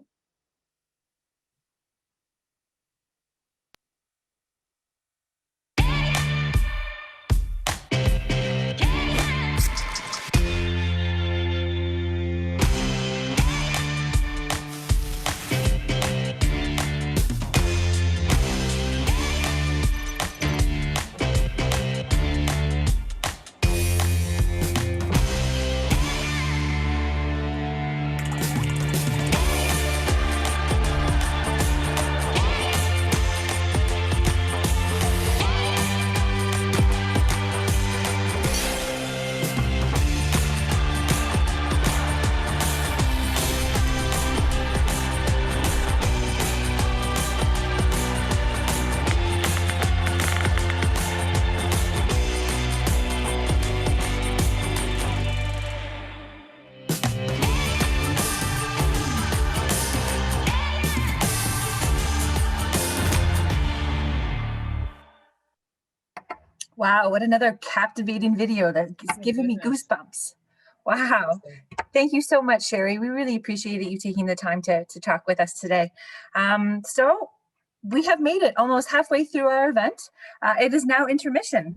Wow, what another captivating video that is giving me goosebumps. Wow. Thank you so much, Sherry. We really appreciate you taking the time to talk with us today. So we have made it almost halfway through our event. It is now intermission.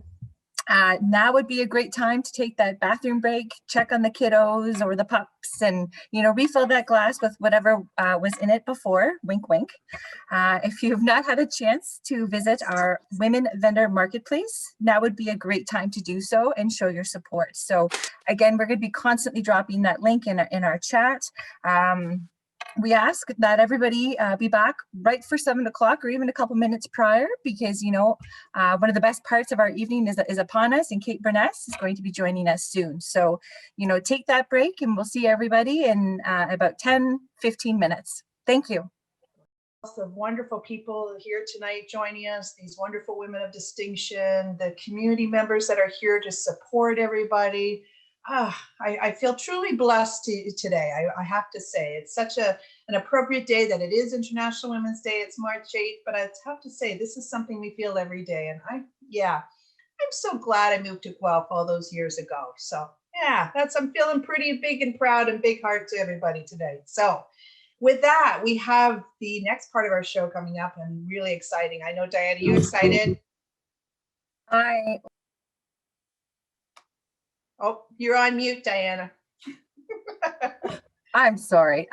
Now would be a great time to take that bathroom break, check on the kiddos or the pups, and refill that glass with whatever was in it before. Wink, wink. If you've not had a chance to visit our women vendor marketplace, now would be a great time to do so and show your support. So again, we're going to be constantly dropping that link in our chat. We ask that everybody be back right for 7 o'clock or even a couple minutes prior, because one of the best parts of our evening is upon us, and Kate Beirness is going to be joining us soon. So take that break, and we'll see everybody in about 10-15 minutes. Thank you. Of wonderful people here tonight joining us, these wonderful women of distinction, the community members that are here to support everybody. I feel truly blessed today. I have to say, it's such an appropriate day that it is International Women's Day. It's March 8th, but I have to say, this is something we feel every day. And I'm so glad I moved to Guelph all those years ago. So yeah, I'm feeling pretty big and proud and big heart to everybody today. So with that, we have the next part of our show coming up and really exciting. I know, Diana, you excited? Oh, you're on mute, Diana. I'm sorry.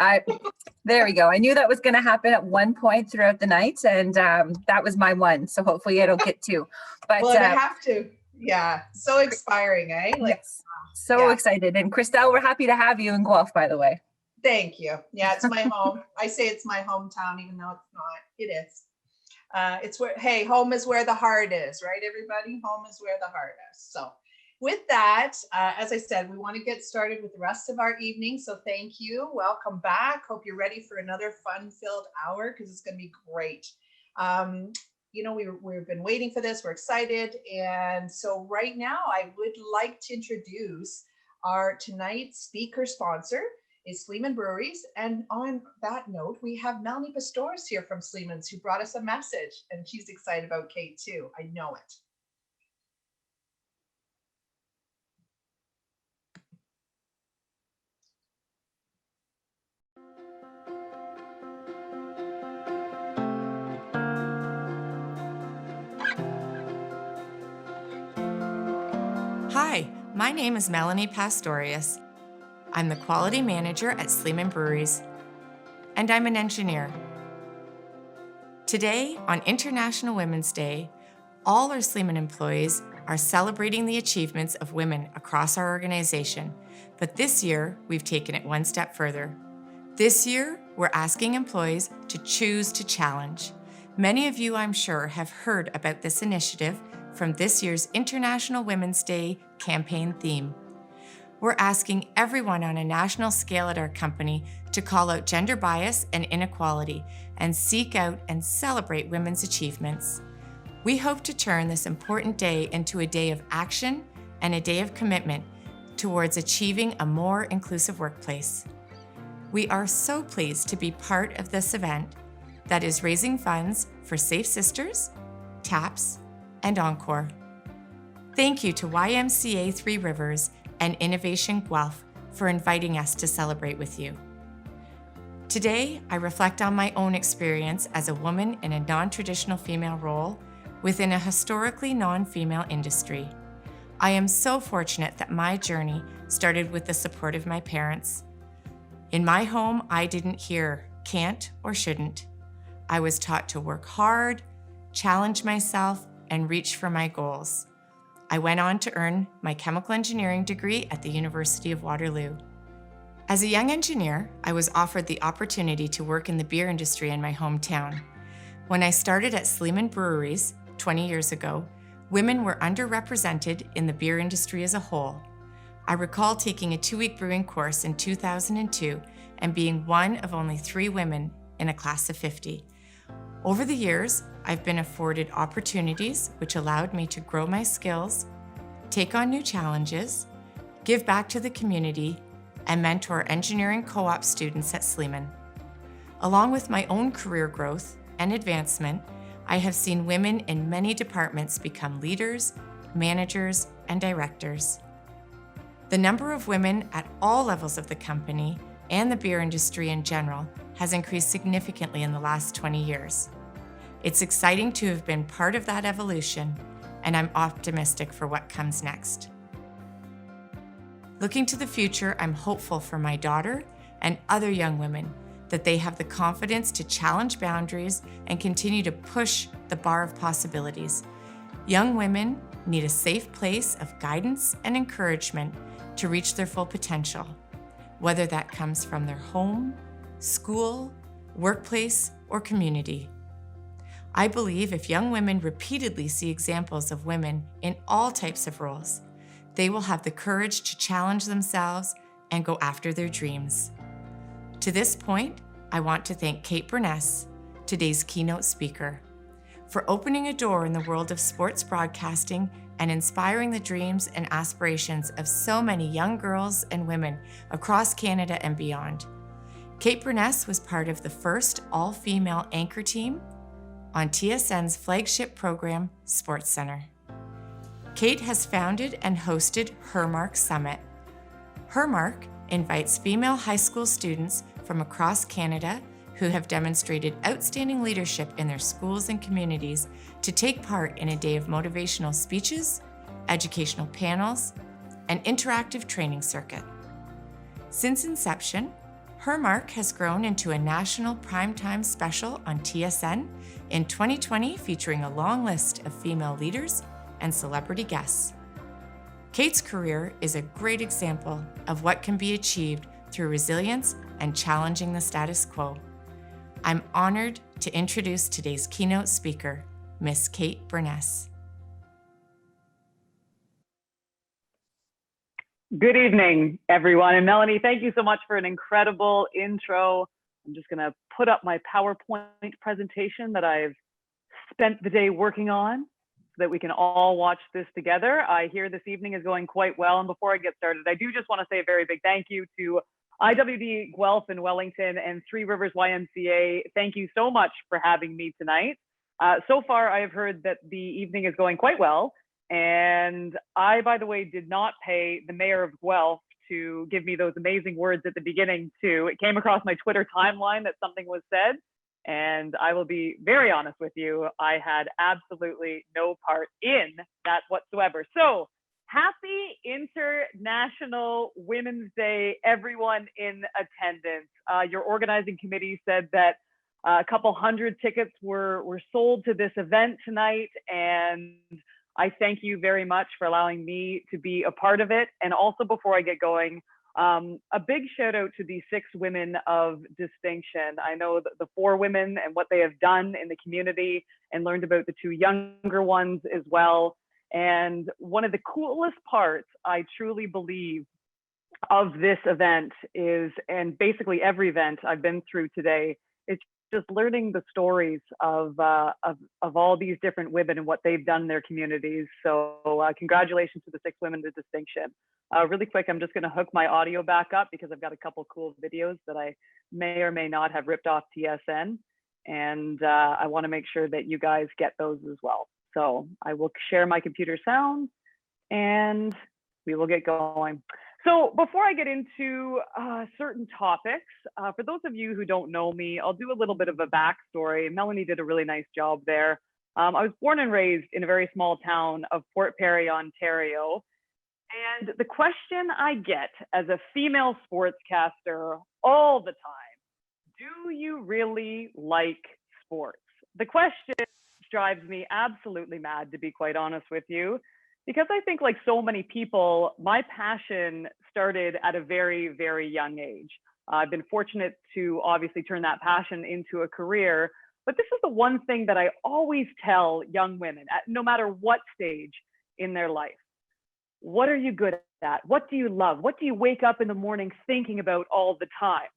There we go. I knew that was going to happen at one point throughout the night, and that was my one. So hopefully it'll get two. But well, I have to. Yeah, so inspiring, eh? Yes. So excited. And Christelle, we're happy to have you in Guelph, by the way. Thank you. Yeah, it's my home. I say it's my hometown, even though it's not. It is. It's where, hey, home is where the heart is, right, everybody? Home is where the heart is. So with that, as I said, we want to get started with the rest of our evening. So thank you. Welcome back. Hope you're ready for another fun-filled hour, because it's going to be great. We've been waiting for this. We're excited. And so right now, I would like to introduce our tonight's speaker sponsor is Sleeman Breweries. And on that note, we have Melanie Pastores here from Sleeman's, who brought us a message. And she's excited about Kate too. I know it. Hi, my name is Melanie Pastorius. I'm the quality manager at Sleeman Breweries, and I'm an engineer. Today, on International Women's Day, all our Sleeman employees are celebrating the achievements of women across our organization, but this year, we've taken it one step further. This year, we're asking employees to choose to challenge. Many of you, I'm sure, have heard about this initiative from this year's International Women's Day campaign theme. We're asking everyone on a national scale at our company to call out gender bias and inequality and seek out and celebrate women's achievements. We hope to turn this important day into a day of action and a day of commitment towards achieving a more inclusive workplace. We are so pleased to be part of this event that is raising funds for Safe Sisters, TAPS, and Encore. Thank you to YMCA 3 Rivers and Innovation Guelph for inviting us to celebrate with you. Today, I reflect on my own experience as a woman in a non-traditional female role within a historically non-female industry. I am so fortunate that my journey started with the support of my parents. In my home, I didn't hear can't or shouldn't. I was taught to work hard, challenge myself, and reach for my goals. I went on to earn my chemical engineering degree at the University of Waterloo. As a young engineer, I was offered the opportunity to work in the beer industry in my hometown. When I started at Sleeman Breweries 20 years ago, women were underrepresented in the beer industry as a whole. I recall taking a 2-week brewing course in 2002 and being one of only 3 women in a class of 50. Over the years, I've been afforded opportunities which allowed me to grow my skills, take on new challenges, give back to the community, and mentor engineering co-op students at Sleeman. Along with my own career growth and advancement, I have seen women in many departments become leaders, managers, and directors. The number of women at all levels of the company and the beer industry in general has increased significantly in the last 20 years. It's exciting to have been part of that evolution, and I'm optimistic for what comes next. Looking to the future, I'm hopeful for my daughter and other young women that they have the confidence to challenge boundaries and continue to push the bar of possibilities. Young women need a safe place of guidance and encouragement to reach their full potential, whether that comes from their home, school, workplace, or community. I believe if young women repeatedly see examples of women in all types of roles, they will have the courage to challenge themselves and go after their dreams. To this point, I want to thank Kate Beirness, today's keynote speaker, for opening a door in the world of sports broadcasting and inspiring the dreams and aspirations of so many young girls and women across Canada and beyond. Kate Beirness was part of the first all-female anchor team on TSN's flagship program, SportsCenter. Kate has founded and hosted Hermark Summit. Hermark invites female high school students from across Canada who have demonstrated outstanding leadership in their schools and communities to take part in a day of motivational speeches, educational panels, and interactive training circuit. Since inception, Hermark has grown into a national primetime special on TSN in 2020, featuring a long list of female leaders and celebrity guests. Kate's career is a great example of what can be achieved through resilience and challenging the status quo. I'm honored to introduce today's keynote speaker, Miss Kate Beirness. Good evening, everyone. And Melanie, thank you so much for an incredible intro. I'm just going to put up my PowerPoint presentation that I've spent the day working on so that we can all watch this together. I hear this evening is going quite well. And before I get started, I do just want to say a very big thank you to IWD Guelph in Wellington and Three Rivers YMCA. Thank you so much for having me tonight. So far, I have heard that the evening is going quite well. And I, by the way, did not pay the mayor of Guelph to give me those amazing words at the beginning too. It came across my Twitter timeline that something was said. And I will be very honest with you, I had absolutely no part in that whatsoever. So happy International Women's Day, everyone in attendance. Your organizing committee said that a couple hundred tickets were sold to this event tonight, and I thank you very much for allowing me to be a part of it. And also, before I get going, a big shout out to the 6 women of distinction. I know that the 4 women and what they have done in the community, and learned about the 2 younger ones as well. And one of the coolest parts, I truly believe, of this event is, and basically every event I've been through today, it's just learning the stories of all these different women and what they've done in their communities. So congratulations to the 6 women of distinction. Really quick, I'm just going to hook my audio back up because I've got a couple cool videos that I may or may not have ripped off TSN. And I want to make sure that you guys get those as well. So I will share my computer sound and we will get going. So before I get into certain topics, for those of you who don't know me, I'll do a little bit of a backstory. Melanie did a really nice job there. I was born and raised in a very small town of Port Perry, Ontario. And the question I get as a female sportscaster all the time, do you really like sports? The question drives me absolutely mad, to be quite honest with you. Because I think, like so many people, my passion started at a very, very young age. I've been fortunate to obviously turn that passion into a career, but this is the one thing that I always tell young women, no matter what stage in their life. What are you good at? What do you love? What do you wake up in the morning thinking about all the time?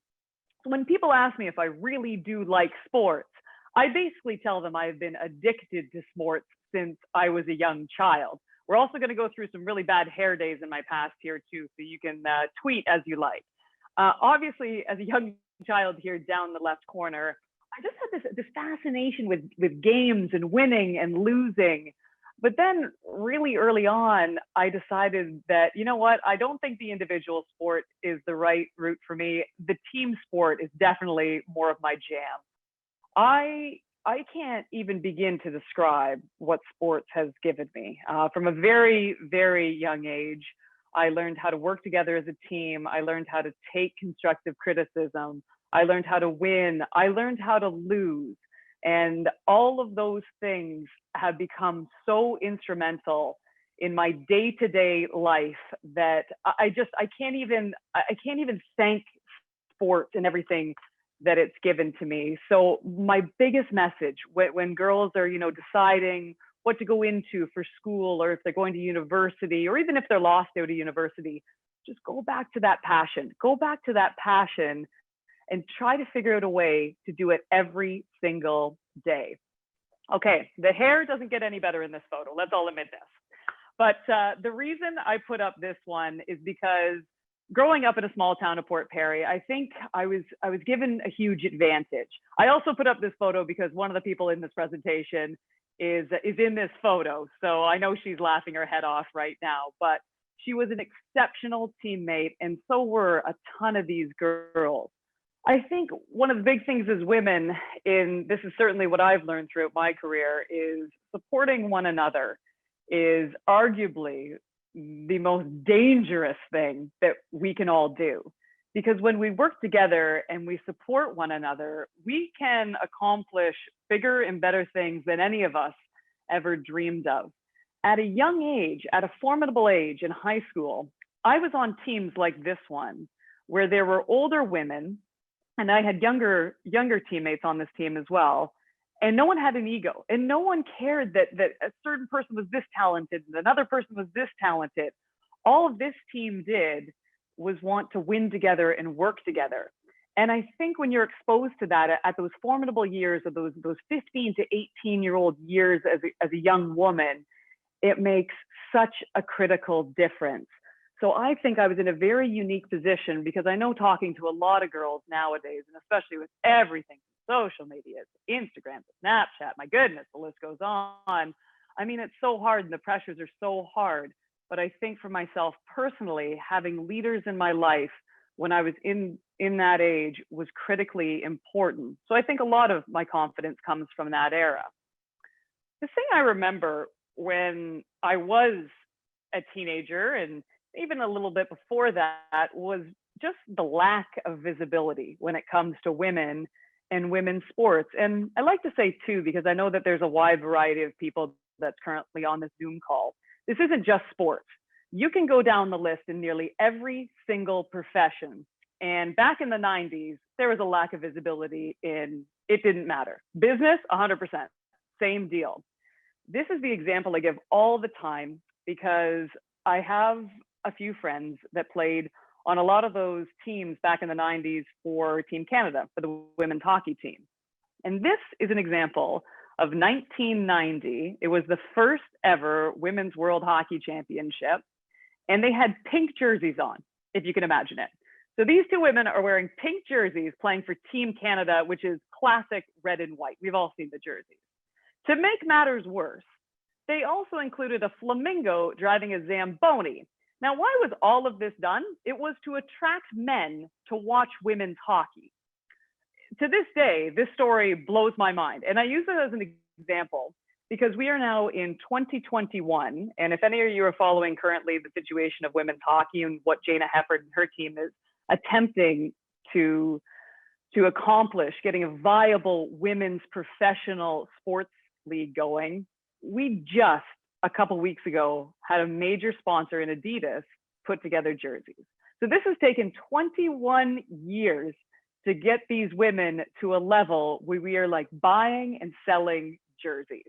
So when people ask me if I really do like sports, I basically tell them I've been addicted to sports since I was a young child. We're also going to go through some really bad hair days in my past here too, so you can tweet as you like. Obviously, as a young child here down the left corner, I just had this fascination with games and winning and losing. But then really early on, I decided that, you know what, I don't think the individual sport is the right route for me. The team sport is definitely more of my jam. I can't even begin to describe what sports has given me. From a very, very young age, I learned how to work together as a team. I learned how to take constructive criticism. I learned how to win. I learned how to lose. And all of those things have become so instrumental in my day-to-day life that I can't even thank sports and everything that it's given to me. So my biggest message when girls are, deciding what to go into for school, or if they're going to university, or even if they're lost out of university, just go back to that passion. Go back to that passion and try to figure out a way to do it every single day. Okay, the hair doesn't get any better in this photo. Let's all admit this. But the reason I put up this one is because growing up in a small town of Port Perry, I think I was given a huge advantage. I also put up this photo because one of the people in this presentation is in this photo. So I know she's laughing her head off right now, but she was an exceptional teammate, and so were a ton of these girls. I think one of the big things as women, this is certainly what I've learned throughout my career, is supporting one another is arguably the most dangerous thing that we can all do. Because when we work together and we support one another, we can accomplish bigger and better things than any of us ever dreamed of. At a young age, at a formidable age in high school, I was on teams like this one, where there were older women, and I had younger teammates on this team as well. And no one had an ego, and no one cared that a certain person was this talented and another person was this talented. All this team did was want to win together and work together. And I think when you're exposed to that at those formidable years of those 15 to 18-year-old years as a young woman, it makes such a critical difference. So I think I was in a very unique position, because I know, talking to a lot of girls nowadays, and especially with everything, social media, Instagram, Snapchat, my goodness, the list goes on. I mean, it's so hard and the pressures are so hard. But I think for myself personally, having leaders in my life when I was in that age was critically important. So I think a lot of my confidence comes from that era. The thing I remember when I was a teenager, and even a little bit before that, was just the lack of visibility when it comes to women and women's sports. And I like to say too, because I know that there's a wide variety of people that's currently on this Zoom call, this isn't just sports. You can go down the list in nearly every single profession. And back in the 90s, there was a lack of visibility in, it didn't matter. Business, 100%, same deal. This is the example I give all the time, because I have a few friends that played on a lot of those teams back in the 90s for Team Canada, for the women's hockey team. And this is an example of 1990. It was the first ever Women's World Hockey Championship, and they had pink jerseys on, if you can imagine it. So these two women are wearing pink jerseys playing for Team Canada, which is classic red and white. We've all seen the jerseys. To make matters worse, they also included a flamingo driving a Zamboni. Now, why was all of this done? It was to attract men to watch women's hockey. To this day, this story blows my mind. And I use it as an example because we are now in 2021. And if any of you are following currently the situation of women's hockey and what Jana Hefford and her team is attempting to accomplish, getting a viable women's professional sports league going, we just a couple weeks ago had a major sponsor in Adidas put together jerseys. So this has taken 21 years to get these women to a level where we are like buying and selling jerseys.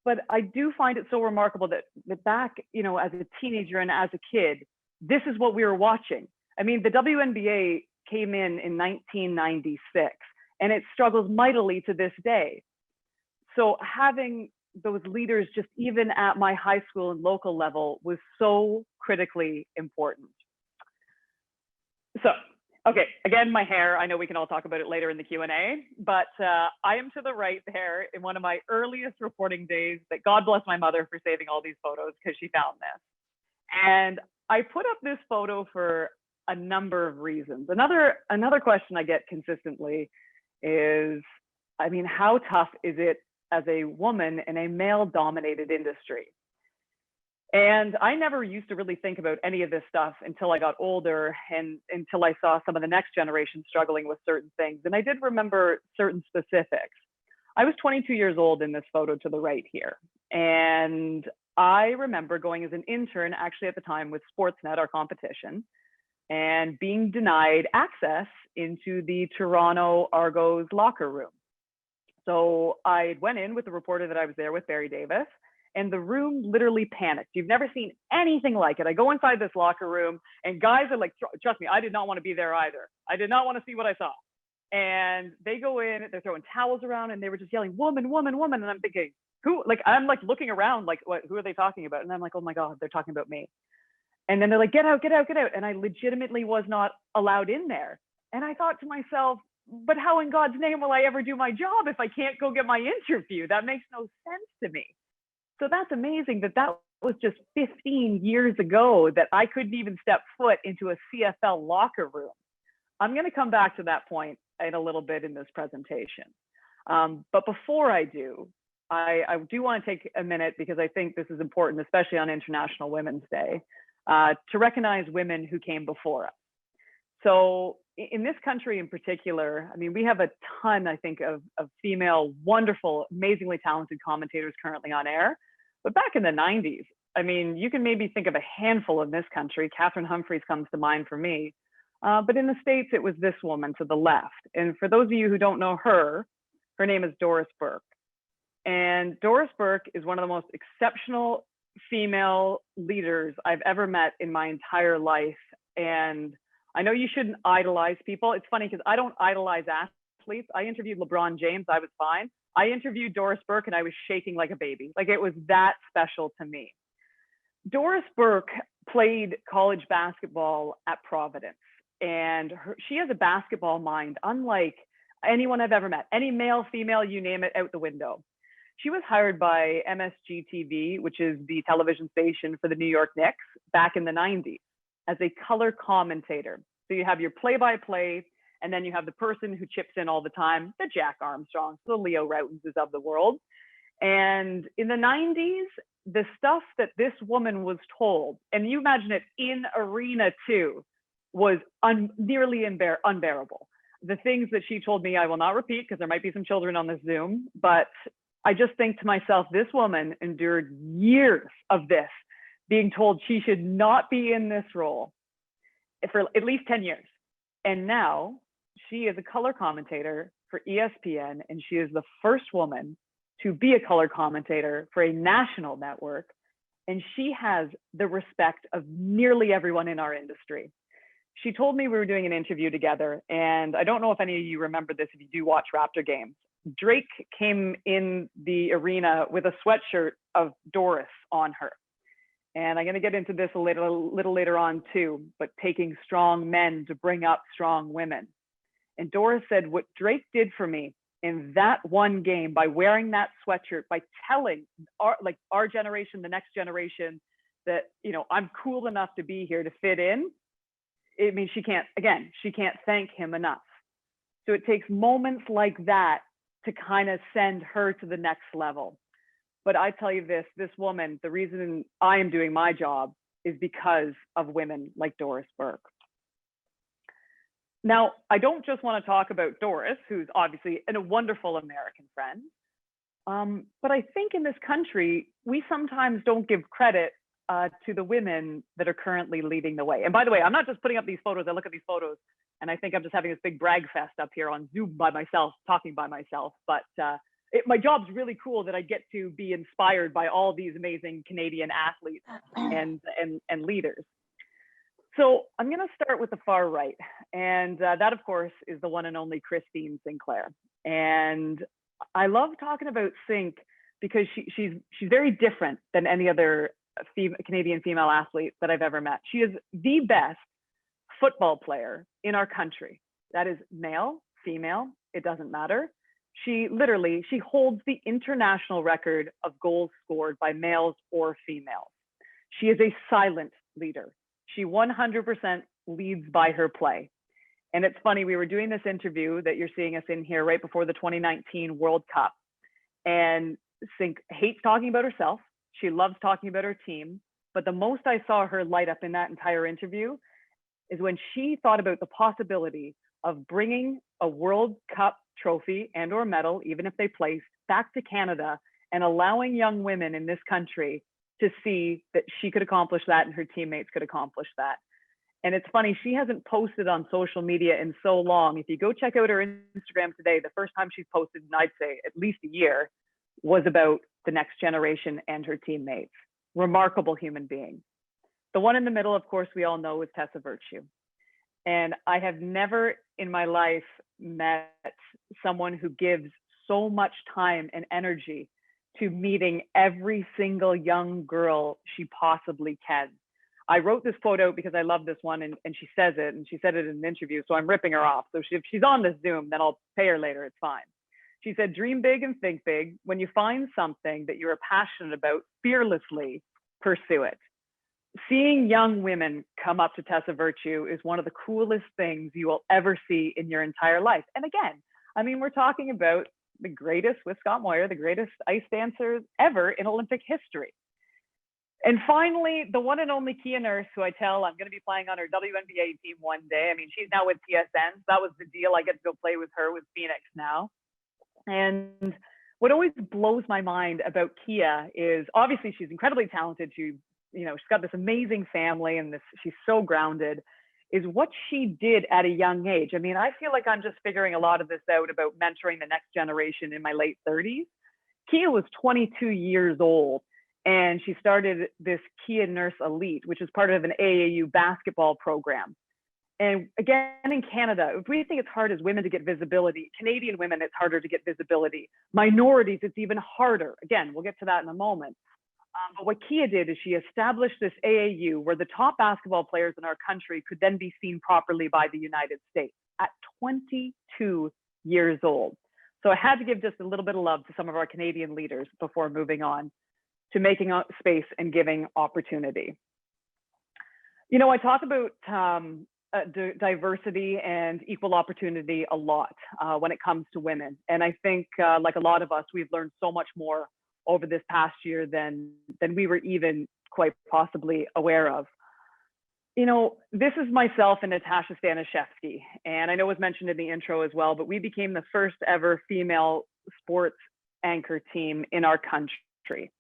But I do find it so remarkable that back, as a teenager and as a kid, this is what we were watching. I mean, the WNBA came in 1996, and it struggles mightily to this day. So having those leaders just even at my high school and local level was so critically important. So, Okay, again, my hair, I know we can all talk about it later in the Q&A, but I am to the right there in one of my earliest reporting days that God bless my mother for saving all these photos because she found this. And I put up this photo for a number of reasons. Another question I get consistently is, I mean, how tough is it as a woman in a male-dominated industry? And I never used to really think about any of this stuff until I got older and until I saw some of the next generation struggling with certain things. And I did remember certain specifics. I was 22 years old in this photo to the right here. And I remember going as an intern, actually at the time with Sportsnet, our competition, and being denied access into the Toronto Argos locker room. So I went in with the reporter that I was there with, Barry Davis, and the room literally panicked. You've never seen anything like it. I go inside this locker room and guys are like, trust me, I did not want to be there either. I did not want to see what I saw. And they go in, they're throwing towels around and they were just yelling, woman, woman, woman. And I'm thinking, who? Like, I'm like looking around, like, what, who are they talking about? And I'm like, oh my God, they're talking about me. And then they're like, get out, get out, get out. And I legitimately was not allowed in there. And I thought to myself, but how in God's name will I ever do my job if I can't go get my interview? That makes no sense to me. So that's amazing that that was just 15 years ago that I couldn't even step foot into a CFL locker room. I'm going to come back to that point in a little bit in this presentation. But before I do, I do want to take a minute because I think this is important, especially on International Women's Day, to recognize women who came before us. So in this country in particular, I mean, we have a ton, I think, of female, wonderful, amazingly talented commentators currently on air. But back in the 90s, I mean, you can maybe think of a handful in this country. Catherine Humphreys comes to mind for me. But in the States, it was this woman to the left. And for those of you who don't know her, her name is Doris Burke. And Doris Burke is one of the most exceptional female leaders I've ever met in my entire life. And I know you shouldn't idolize people. It's funny because I don't idolize athletes. I interviewed LeBron James, I was fine. I interviewed Doris Burke and I was shaking like a baby. Like, it was that special to me. Doris Burke played college basketball at Providence, and she has a basketball mind unlike anyone I've ever met. Any male, female, you name it, out the window. She was hired by MSG TV, which is the television station for the New York Knicks, back in the 90s as a color commentator. So you have your play-by-play, and then you have the person who chips in all the time, the Jack Armstrongs, the Leo Routenses of the world. And in the 90s, the stuff that this woman was told, and you imagine it in arena too, was nearly unbearable. The things that she told me, I will not repeat because there might be some children on this Zoom, but I just think to myself, this woman endured years of this, being told she should not be in this role for at least 10 years. And now she is a color commentator for ESPN, and she is the first woman to be a color commentator for a national network. And she has the respect of nearly everyone in our industry. She told me we were doing an interview together, and I don't know if any of you remember this if you do watch Raptor games. Drake came in the arena with a sweatshirt of Doris on her. And I'm going to get into this a little later on too, but taking strong men to bring up strong women. And Doris said, what Drake did for me in that one game by wearing that sweatshirt, by telling our generation, the next generation, that, you know, I'm cool enough to be here to fit in. I mean, she can't thank him enough. So it takes moments like that to kind of send her to the next level. But I tell you this woman, the reason I am doing my job is because of women like Doris Burke. Now, I don't just want to talk about Doris, who's obviously a wonderful American friend, but I think in this country, we sometimes don't give credit to the women that are currently leading the way. And by the way, I'm not just putting up these photos. I look at these photos and I think I'm just having this big brag fest up here on Zoom by myself, talking by myself. But my job's really cool that I get to be inspired by all these amazing Canadian athletes and leaders. So I'm going to start with the far right. And that, of course, is the one and only Christine Sinclair. And I love talking about Sink because she's very different than any other Canadian female athlete that I've ever met. She is the best football player in our country. That is male, female, it doesn't matter. She holds the international record of goals scored by males or females. She is a silent leader. She 100% leads by her play. And it's funny, we were doing this interview that you're seeing us in here right before the 2019 World Cup. And Sink hates talking about herself. She loves talking about her team. But the most I saw her light up in that entire interview is when she thought about the possibility of bringing a World Cup trophy and or medal, even if they placed, back to Canada and allowing young women in this country to see that she could accomplish that and her teammates could accomplish that. And it's funny, she hasn't posted on social media in so long. If you go check out her Instagram today, the first time she's posted in, I'd say, at least a year, was about the next generation and her teammates. Remarkable human being. The one in the middle, of course, we all know is Tessa Virtue. And I have never in my life met someone who gives so much time and energy to meeting every single young girl she possibly can. I wrote this quote out because I love this one, and she says it, and she said it in an interview, so I'm ripping her off. So if she's on this Zoom, then I'll pay her later, it's fine. She said, dream big and think big. When you find something that you're passionate about, fearlessly pursue it. Seeing young women come up to Tessa Virtue is one of the coolest things you will ever see in your entire life. And again, I mean, we're talking about the greatest, with Scott Moyer, the greatest ice dancers ever in Olympic history. And finally, the one and only Kia Nurse, who I tell I'm going to be playing on her WNBA team one day. I mean, she's now with TSN. So that was the deal. I get to go play with her with Phoenix now. And what always blows my mind about Kia is obviously she's incredibly talented. She's got this amazing family and she's so grounded, is what she did at a young age. I mean, I feel like I'm just figuring a lot of this out about mentoring the next generation in my late 30s. Kia was 22 years old and she started this Kia Nurse Elite, which is part of an AAU basketball program. And again, in Canada, if we think it's hard as women to get visibility, Canadian women, it's harder to get visibility. Minorities, it's even harder. Again, we'll get to that in a moment. But what Kia did is she established this AAU where the top basketball players in our country could then be seen properly by the United States at 22 years old. So I had to give just a little bit of love to some of our Canadian leaders before moving on to making space and giving opportunity. You know, I talk about diversity and equal opportunity a lot when it comes to women. And I think like a lot of us, we've learned so much more over this past year than we were even quite possibly aware of. You know, this is myself and Natasha Stanishevsky, and I know it was mentioned in the intro as well, but we became the first ever female sports anchor team in our country.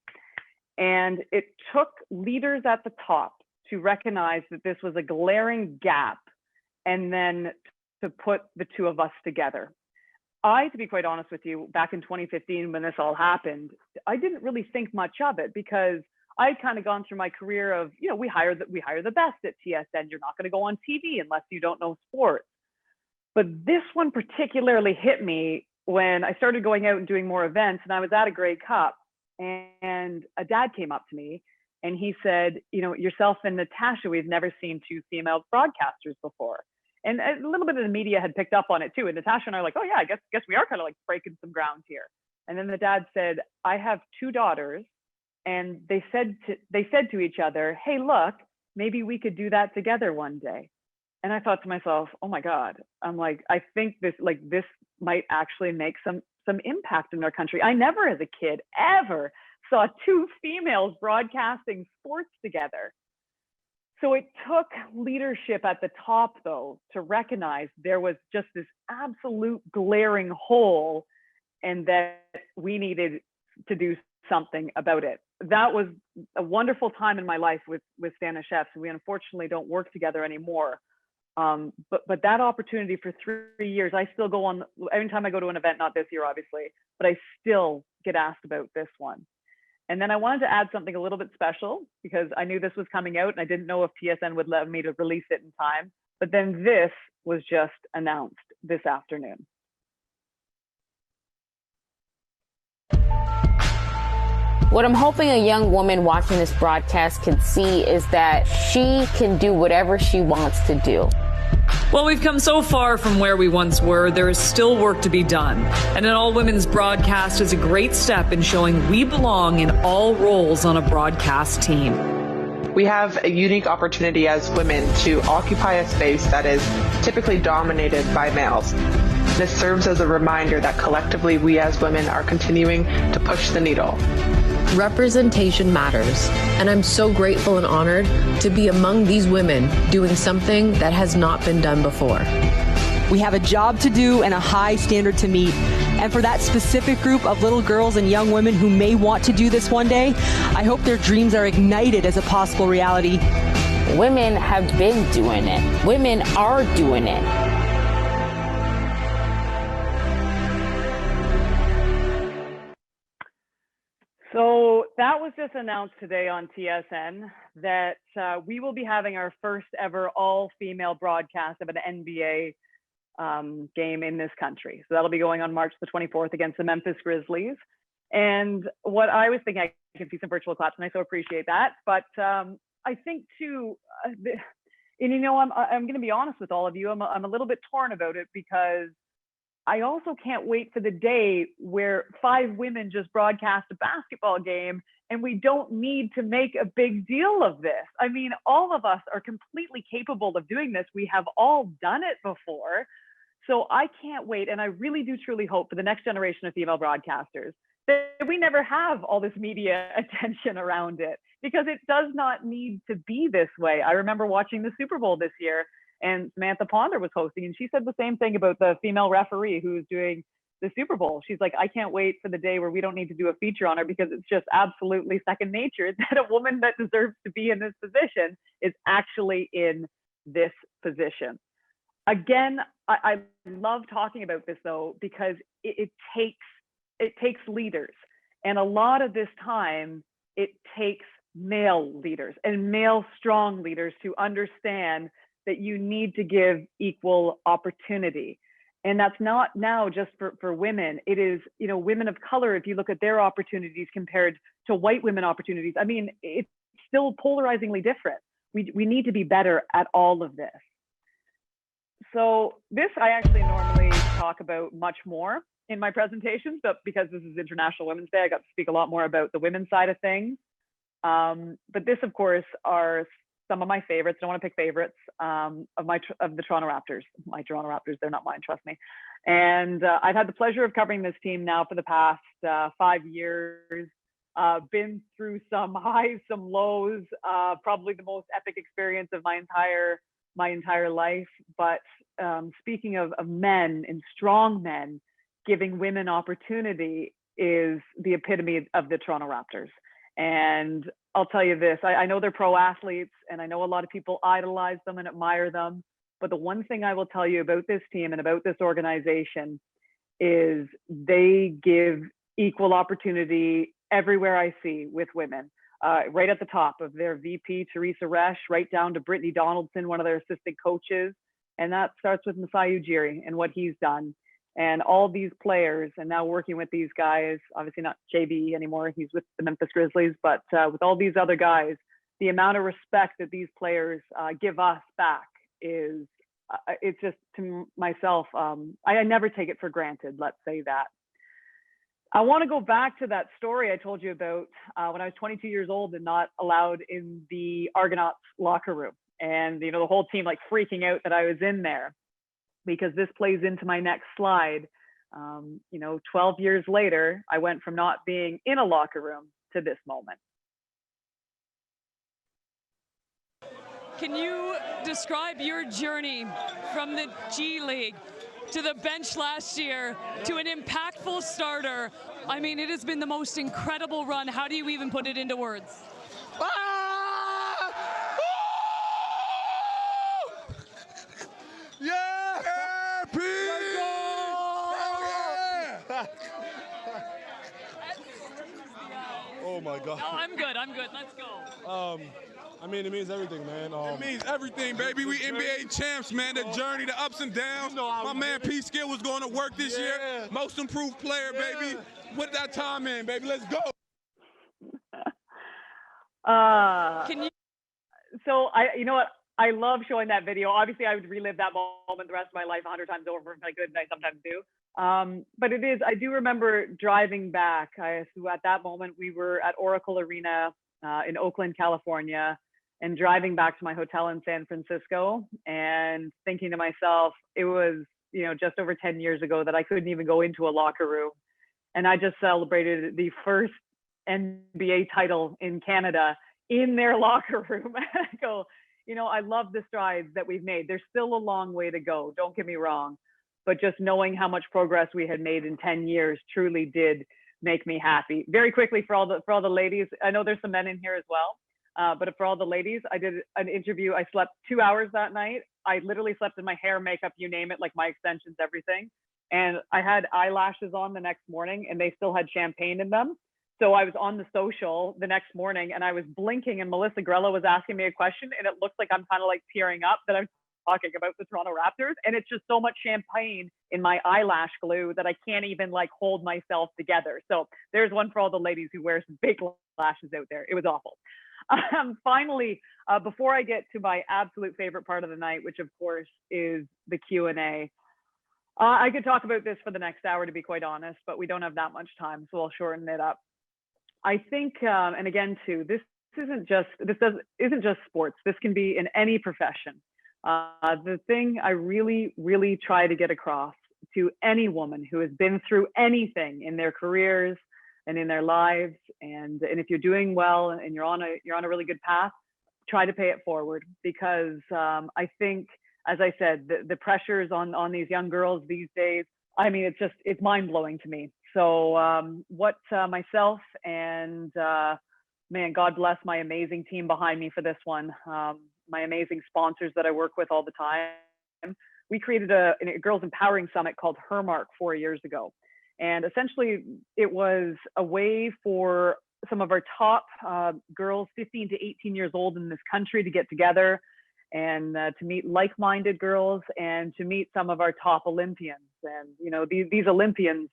And it took leaders at the top to recognize that this was a glaring gap and then to put the two of us together. To be quite honest with you, back in 2015, when this all happened, I didn't really think much of it because I'd kind of gone through my career of, you know, we hire the best at TSN. You're not going to go on TV unless you don't know sports. But this one particularly hit me when I started going out and doing more events, and I was at a Grey Cup, and a dad came up to me and he said, you know, yourself and Natasha, we've never seen two female broadcasters before. And a little bit of the media had picked up on it too. And Natasha and I are like, oh yeah, I guess we are kind of like breaking some ground here. And then the dad said, I have two daughters, and they said to each other, hey, look, maybe we could do that together one day. And I thought to myself, oh my God, I'm like, I think this might actually make some impact in our country. I never as a kid ever saw two females broadcasting sports together. So it took leadership at the top, though, to recognize there was just this absolute glaring hole and that we needed to do something about it. That was a wonderful time in my life with Stanishevsky. We unfortunately don't work together anymore. But that opportunity for 3 years, I still go on, every time I go to an event, not this year, obviously, but I still get asked about this one. And then I wanted to add something a little bit special because I knew this was coming out and I didn't know if TSN would let me to release it in time. But then this was just announced this afternoon. What I'm hoping a young woman watching this broadcast can see is that she can do whatever she wants to do. While we've come so far from where we once were, there is still work to be done. And an all-women's broadcast is a great step in showing we belong in all roles on a broadcast team. We have a unique opportunity as women to occupy a space that is typically dominated by males. This serves as a reminder that collectively we as women are continuing to push the needle. Representation matters, and I'm so grateful and honored to be among these women doing something that has not been done before. We have a job to do and a high standard to meet. And for that specific group of little girls and young women who may want to do this one day, I hope their dreams are ignited as a possible reality. Women have been doing it. Women are doing it. So that was just announced today on TSN that we will be having our first ever all-female broadcast of an NBA game in this country. So that'll be going on March the 24th against the Memphis Grizzlies. And what I was thinking, I can see some virtual claps and I so appreciate that. But I think too, and you know, I'm going to be honest with all of you, I'm a little bit torn about it because I also can't wait for the day where 5 women just broadcast a basketball game and we don't need to make a big deal of this. I mean, all of us are completely capable of doing this. We have all done it before. So I can't wait. And I really do truly hope for the next generation of female broadcasters that we never have all this media attention around it, because it does not need to be this way. I remember watching the Super Bowl this year, and Samantha Ponder was hosting, and she said the same thing about the female referee who was doing the Super Bowl. She's like, I can't wait for the day where we don't need to do a feature on her because it's just absolutely second nature that a woman that deserves to be in this position is actually in this position. Again, I love talking about this though, because it takes leaders. And a lot of this time, it takes male leaders and male strong leaders to understand that you need to give equal opportunity. And that's not now just for women. It is, you know, women of color, if you look at their opportunities compared to white women opportunities, I mean, it's still polarizingly different. We need to be better at all of this. So this I actually normally talk about much more in my presentations, but because this is International Women's Day, I got to speak a lot more about the women's side of things. But this, of course, are some of my favorites. I don't want to pick favorites of the Toronto Raptors. My Toronto Raptors, they're not mine, trust me. And I've had the pleasure of covering this team now for the past 5 years. Been through some highs, some lows, probably the most epic experience of my entire life. But speaking of men and strong men, giving women opportunity is the epitome of the Toronto Raptors. And I'll tell you this, I know they're pro athletes and I know a lot of people idolize them and admire them. But the one thing I will tell you about this team and about this organization is they give equal opportunity everywhere I see with women. Right at the top of their VP, Teresa Resch, right down to Brittany Donaldson, one of their assistant coaches. And that starts with Masai Ujiri and what he's done. And all these players, and now working with these guys, obviously not JB anymore, he's with the Memphis Grizzlies, but with all these other guys, the amount of respect that these players give us back is, it's just, to myself, I never take it for granted, let's say that. I want to go back to that story I told you about when I was 22 years old and not allowed in the Argonauts locker room. And, you know, the whole team like freaking out that I was in there, because this plays into my next slide. You know, 12 years later, I went from not being in a locker room to this moment. Can you describe your journey from the G League to the bench last year to an impactful starter? I mean, it has been the most incredible run. How do you even put it into words? Yeah! Oh my God. No, I'm good. Let's go. I mean, it means everything, man. It means everything, baby. We NBA champs, man. The journey, the ups and downs. My man P. Skill was going to work this year. Most improved player, baby. Put that time in, baby. Let's go. Can you? So you know what? I love showing that video. Obviously, I would relive that moment the rest of my life 100 times over if I could, and I sometimes do. But I do remember driving back. At that moment, we were at Oracle Arena in Oakland, California, and driving back to my hotel in San Francisco and thinking to myself, it was, just over 10 years ago that I couldn't even go into a locker room. And I just celebrated the first NBA title in Canada in their locker room. I go, I love the strides that we've made. There's still a long way to go, don't get me wrong, but just knowing how much progress we had made in 10 years truly did make me happy. Very quickly, for all the ladies, I know there's some men in here as well, but for all the ladies, I did an interview. I slept 2 hours that night. I literally slept in my hair, makeup, you name it, like my extensions, everything. And I had eyelashes on the next morning and they still had champagne in them. So I was on the social the next morning and I was blinking and Melissa Grella was asking me a question and it looks like I'm kind of like tearing up that I'm talking about the Toronto Raptors. And it's just so much champagne in my eyelash glue that I can't even like hold myself together. So there's one for all the ladies who wear some big lashes out there. It was awful. Finally, before I get to my absolute favorite part of the night, which of course is the Q&A, I could talk about this for the next hour, to be quite honest, but we don't have that much time, so I'll shorten it up. I think, and again, too, this isn't just sports. This can be in any profession. The thing I really, really try to get across to any woman who has been through anything in their careers and in their lives, and if you're doing well and you're on a really good path, try to pay it forward, because I think, as I said, the pressures on these young girls these days, I mean, it's mind-blowing to me. So what myself and man, God bless my amazing team behind me for this one, my amazing sponsors that I work with all the time. We created a girls empowering summit called Hermark 4 years ago. And essentially it was a way for some of our top girls, 15 to 18 years old in this country, to get together and to meet like-minded girls and to meet some of our top Olympians. And, these Olympians,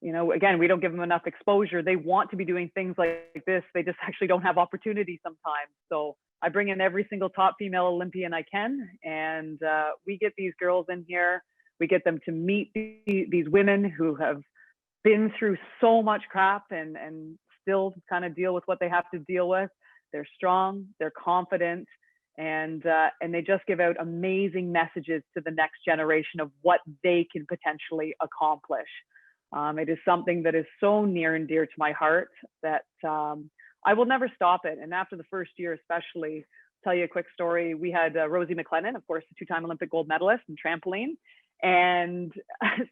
again, we don't give them enough exposure. They want to be doing things like this. They just actually don't have opportunity sometimes. So I bring in every single top female Olympian I can, and we get these girls in here. We get them to meet these women who have been through so much crap and still kind of deal with what they have to deal with. They're strong, they're confident, and they just give out amazing messages to the next generation of what they can potentially accomplish. It is something that is so near and dear to my heart that I will never stop it. And after the first year, especially, tell you a quick story. We had Rosie McLennan, of course, a two-time Olympic gold medalist in trampoline. And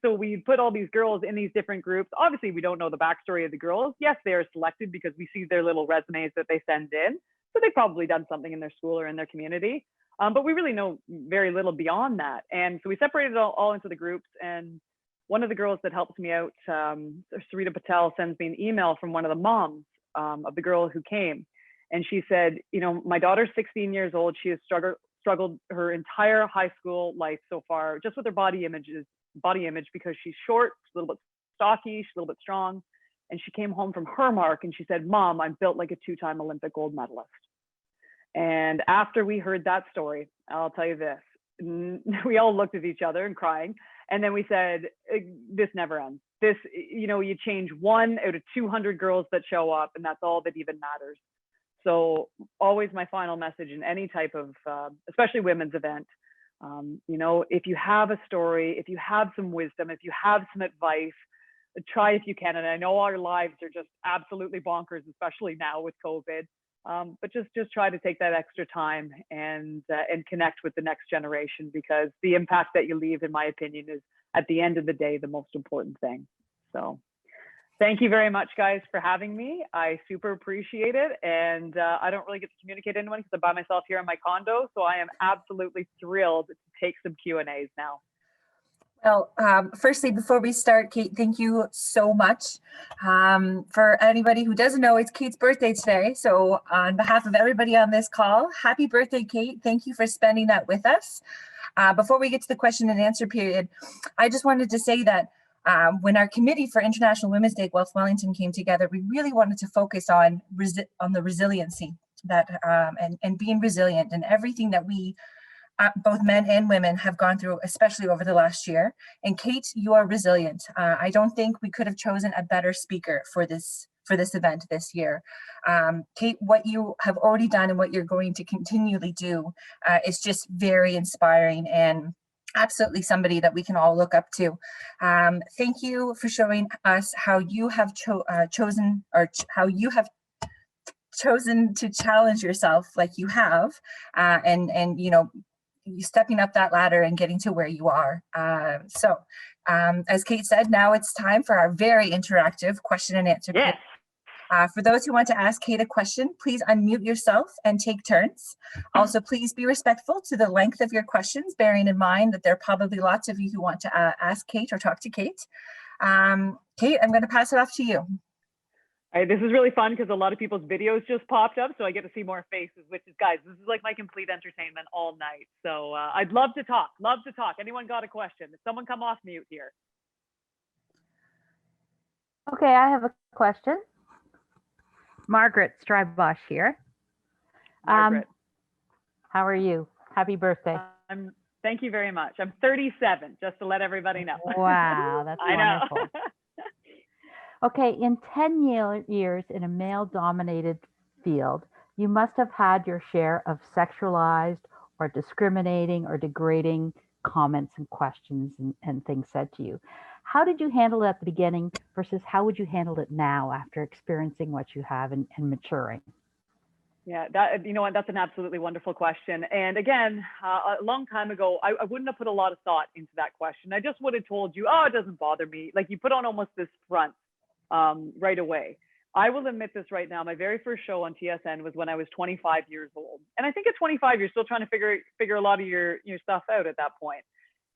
so we put all these girls in these different groups. Obviously, we don't know the backstory of the girls. Yes, they are selected because we see their little resumes that they send in. So they've probably done something in their school or in their community. But we really know very little beyond that. And so we separated it all into the groups. And one of the girls that helps me out, Sarita Patel, sends me an email from one of the moms of the girl who came. And she said, my daughter's 16 years old. She has struggled her entire high school life so far, just with her body image, because she's short, she's a little bit stocky, she's a little bit strong. And she came home from Hermark and she said, Mom, I'm built like a two-time Olympic gold medalist. And after we heard that story, I'll tell you this, we all looked at each other and crying. And then we said, this never ends. This, you change 1 out of 200 girls that show up, and that's all that even matters. So always my final message in any type of, especially women's event, if you have a story, if you have some wisdom, if you have some advice, try if you can. And I know our lives are just absolutely bonkers, especially now with COVID. But just try to take that extra time and connect with the next generation, because the impact that you leave, in my opinion, is at the end of the day the most important thing. So thank you very much, guys, for having me. I super appreciate it. And I don't really get to communicate to anyone because I'm by myself here in my condo. So I am absolutely thrilled to take some Q&As now. Well, firstly, before we start, Kate, thank you so much. For anybody who doesn't know, it's Kate's birthday today. So on behalf of everybody on this call, happy birthday, Kate. Thank you for spending that with us. Before we get to the question and answer period, I just wanted to say that when our committee for International Women's Day at Guelph Wellington came together, we really wanted to focus on the resiliency and being resilient, and everything that we, both men and women, have gone through, especially over the last year. And Kate, you are resilient. I don't think we could have chosen a better speaker for this event this year. Kate, what you have already done and what you're going to continually do is just very inspiring and absolutely somebody that we can all look up to. Thank you for showing us how you have chosen to challenge yourself like you have, and you know, you stepping up that ladder and getting to where you are. So as Kate said, now it's time for our very interactive question and answer. Yes. For those who want to ask Kate a question, please unmute yourself and take turns. Also, please be respectful to the length of your questions, bearing in mind that there are probably lots of you who want to ask Kate or talk to Kate. Kate, I'm going to pass it off to you. All right, this is really fun because a lot of people's videos just popped up, so I get to see more faces, which is, guys, this is like my complete entertainment all night. So I'd love to talk, Anyone got a question? Someone come off mute here. Okay, I have a question. Margaret Strybosh here. Margaret. How are you? Happy birthday. Thank you very much. I'm 37, just to let everybody know. Wow, that's wonderful. Okay, in 10 years in a male-dominated field, you must have had your share of sexualized or discriminating or degrading comments and questions and things said to you. How did you handle it at the beginning versus how would you handle it now after experiencing what you have and maturing? Yeah, that, you know what, that's an absolutely wonderful question. And again, a long time ago, I wouldn't have put a lot of thought into that question. I just would have told you, oh, it doesn't bother me. Like, you put on almost this front right away. I will admit this right now. My very first show on TSN was when I was 25 years old. And I think at 25, you're still trying to figure a lot of your stuff out at that point.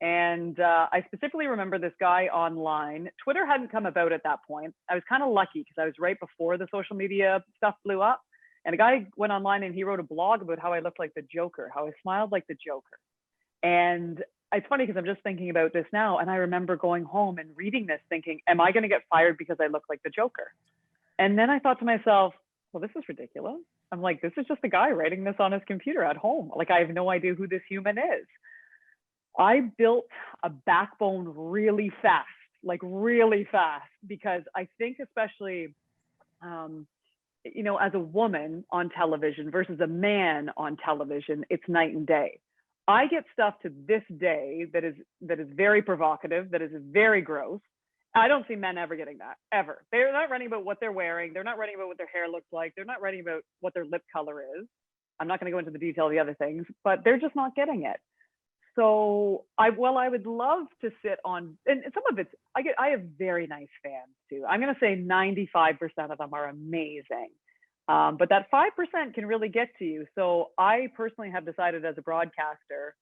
And I specifically remember this guy online. Twitter hadn't come about at that point. I was kind of lucky because I was right before the social media stuff blew up. And a guy went online and he wrote a blog about how I looked like the Joker, how I smiled like the Joker. And it's funny because I'm just thinking about this now. And I remember going home and reading this thinking, am I going to get fired because I look like the Joker? And then I thought to myself, well, this is ridiculous. I'm like, this is just a guy writing this on his computer at home. Like, I have no idea who this human is. I built a backbone really fast, because I think especially, you know, as a woman on television versus a man on television, it's night and day. I get stuff to this day that is very provocative, that is very gross. I don't see men ever getting that, ever. They're not writing about what they're wearing. They're not writing about what their hair looks like. They're not writing about what their lip color is. I'm not going to go into the detail of the other things, but they're just not getting it. So I would love to sit on, and some of it's, I have very nice fans too. I'm going to say 95% of them are amazing. But that 5% can really get to you. So I personally have decided as a broadcaster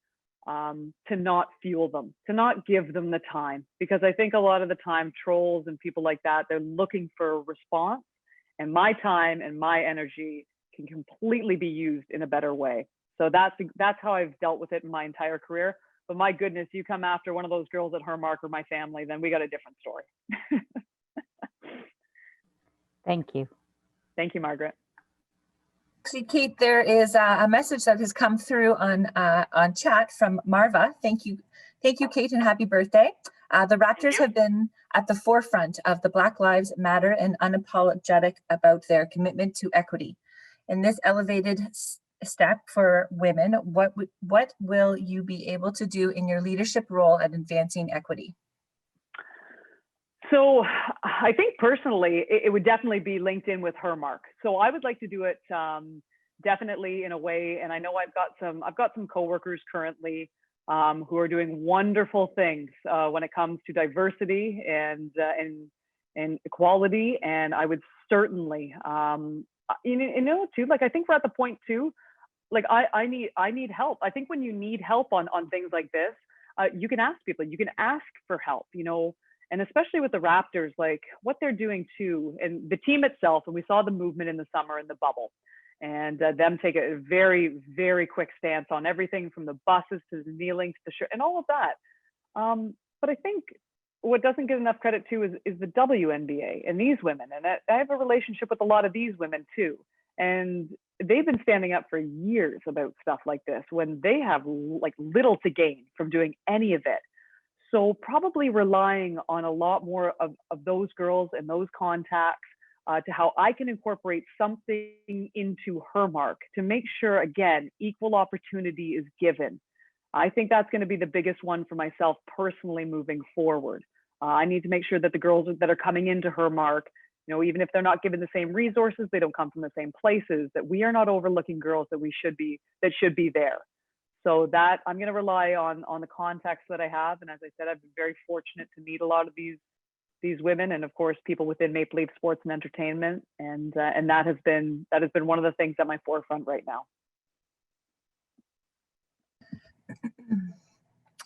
to not fuel them, to not give them the time, because I think a lot of the time trolls and people like that, they're looking for a response, and my time and my energy can completely be used in a better way. So that's how I've dealt with it in my entire career. But my goodness, you come after one of those girls at Hermark or my family, then we got a different story. Thank you. Thank you, Margaret. Actually, Kate, there is a message that has come through on chat from Marva. Thank you, Kate, and happy birthday. The Raptors have been at the forefront of the Black Lives Matter and unapologetic about their commitment to equity. In this elevated step for women, what will you be able to do in your leadership role at advancing equity? So I think personally, it would definitely be linked in with Hermark. So I would like to do it definitely in a way, and I know I've got some coworkers currently who are doing wonderful things when it comes to diversity and equality. And I would certainly, too, like, I think we're at the point too, like I need help. I think when you need help on things like this, you can ask people, you can ask for help, and especially with the Raptors, like what they're doing too, and the team itself. And we saw the movement in the summer in the bubble, and them take a very, very quick stance on everything from the buses to the kneeling to the shirt and all of that. But I think what doesn't get enough credit too is the WNBA and these women. And I have a relationship with a lot of these women too. And they've been standing up for years about stuff like this when they have like little to gain from doing any of it. So probably relying on a lot more of those girls and those contacts to how I can incorporate something into her mark to make sure, again, equal opportunity is given. I think that's going to be the biggest one for myself personally moving forward. I need to make sure that the girls that are coming into her mark, you know, even if they're not given the same resources, they don't come from the same places, that we are not overlooking girls that should be there. So that I'm going to rely on the contacts that I have. And as I said, I've been very fortunate to meet a lot of these women, and of course, people within Maple Leaf Sports and Entertainment. And that has been one of the things at my forefront right now.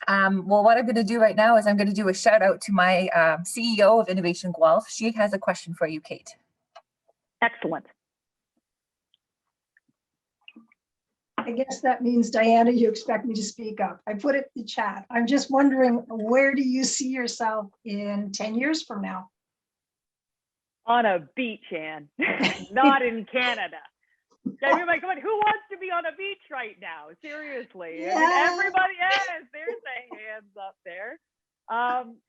Well, what I'm going to do right now is I'm going to do a shout out to my CEO of Innovation Guelph. She has a question for you, Kate. Excellent. I guess that means, Diana, you expect me to speak up. I put it in the chat. I'm just wondering, where do you see yourself in 10 years from now? On a beach, Anne, not in Canada. I mean, like, who wants to be on a beach right now? Seriously. Yeah. I mean, everybody, yes, there's the hands up there.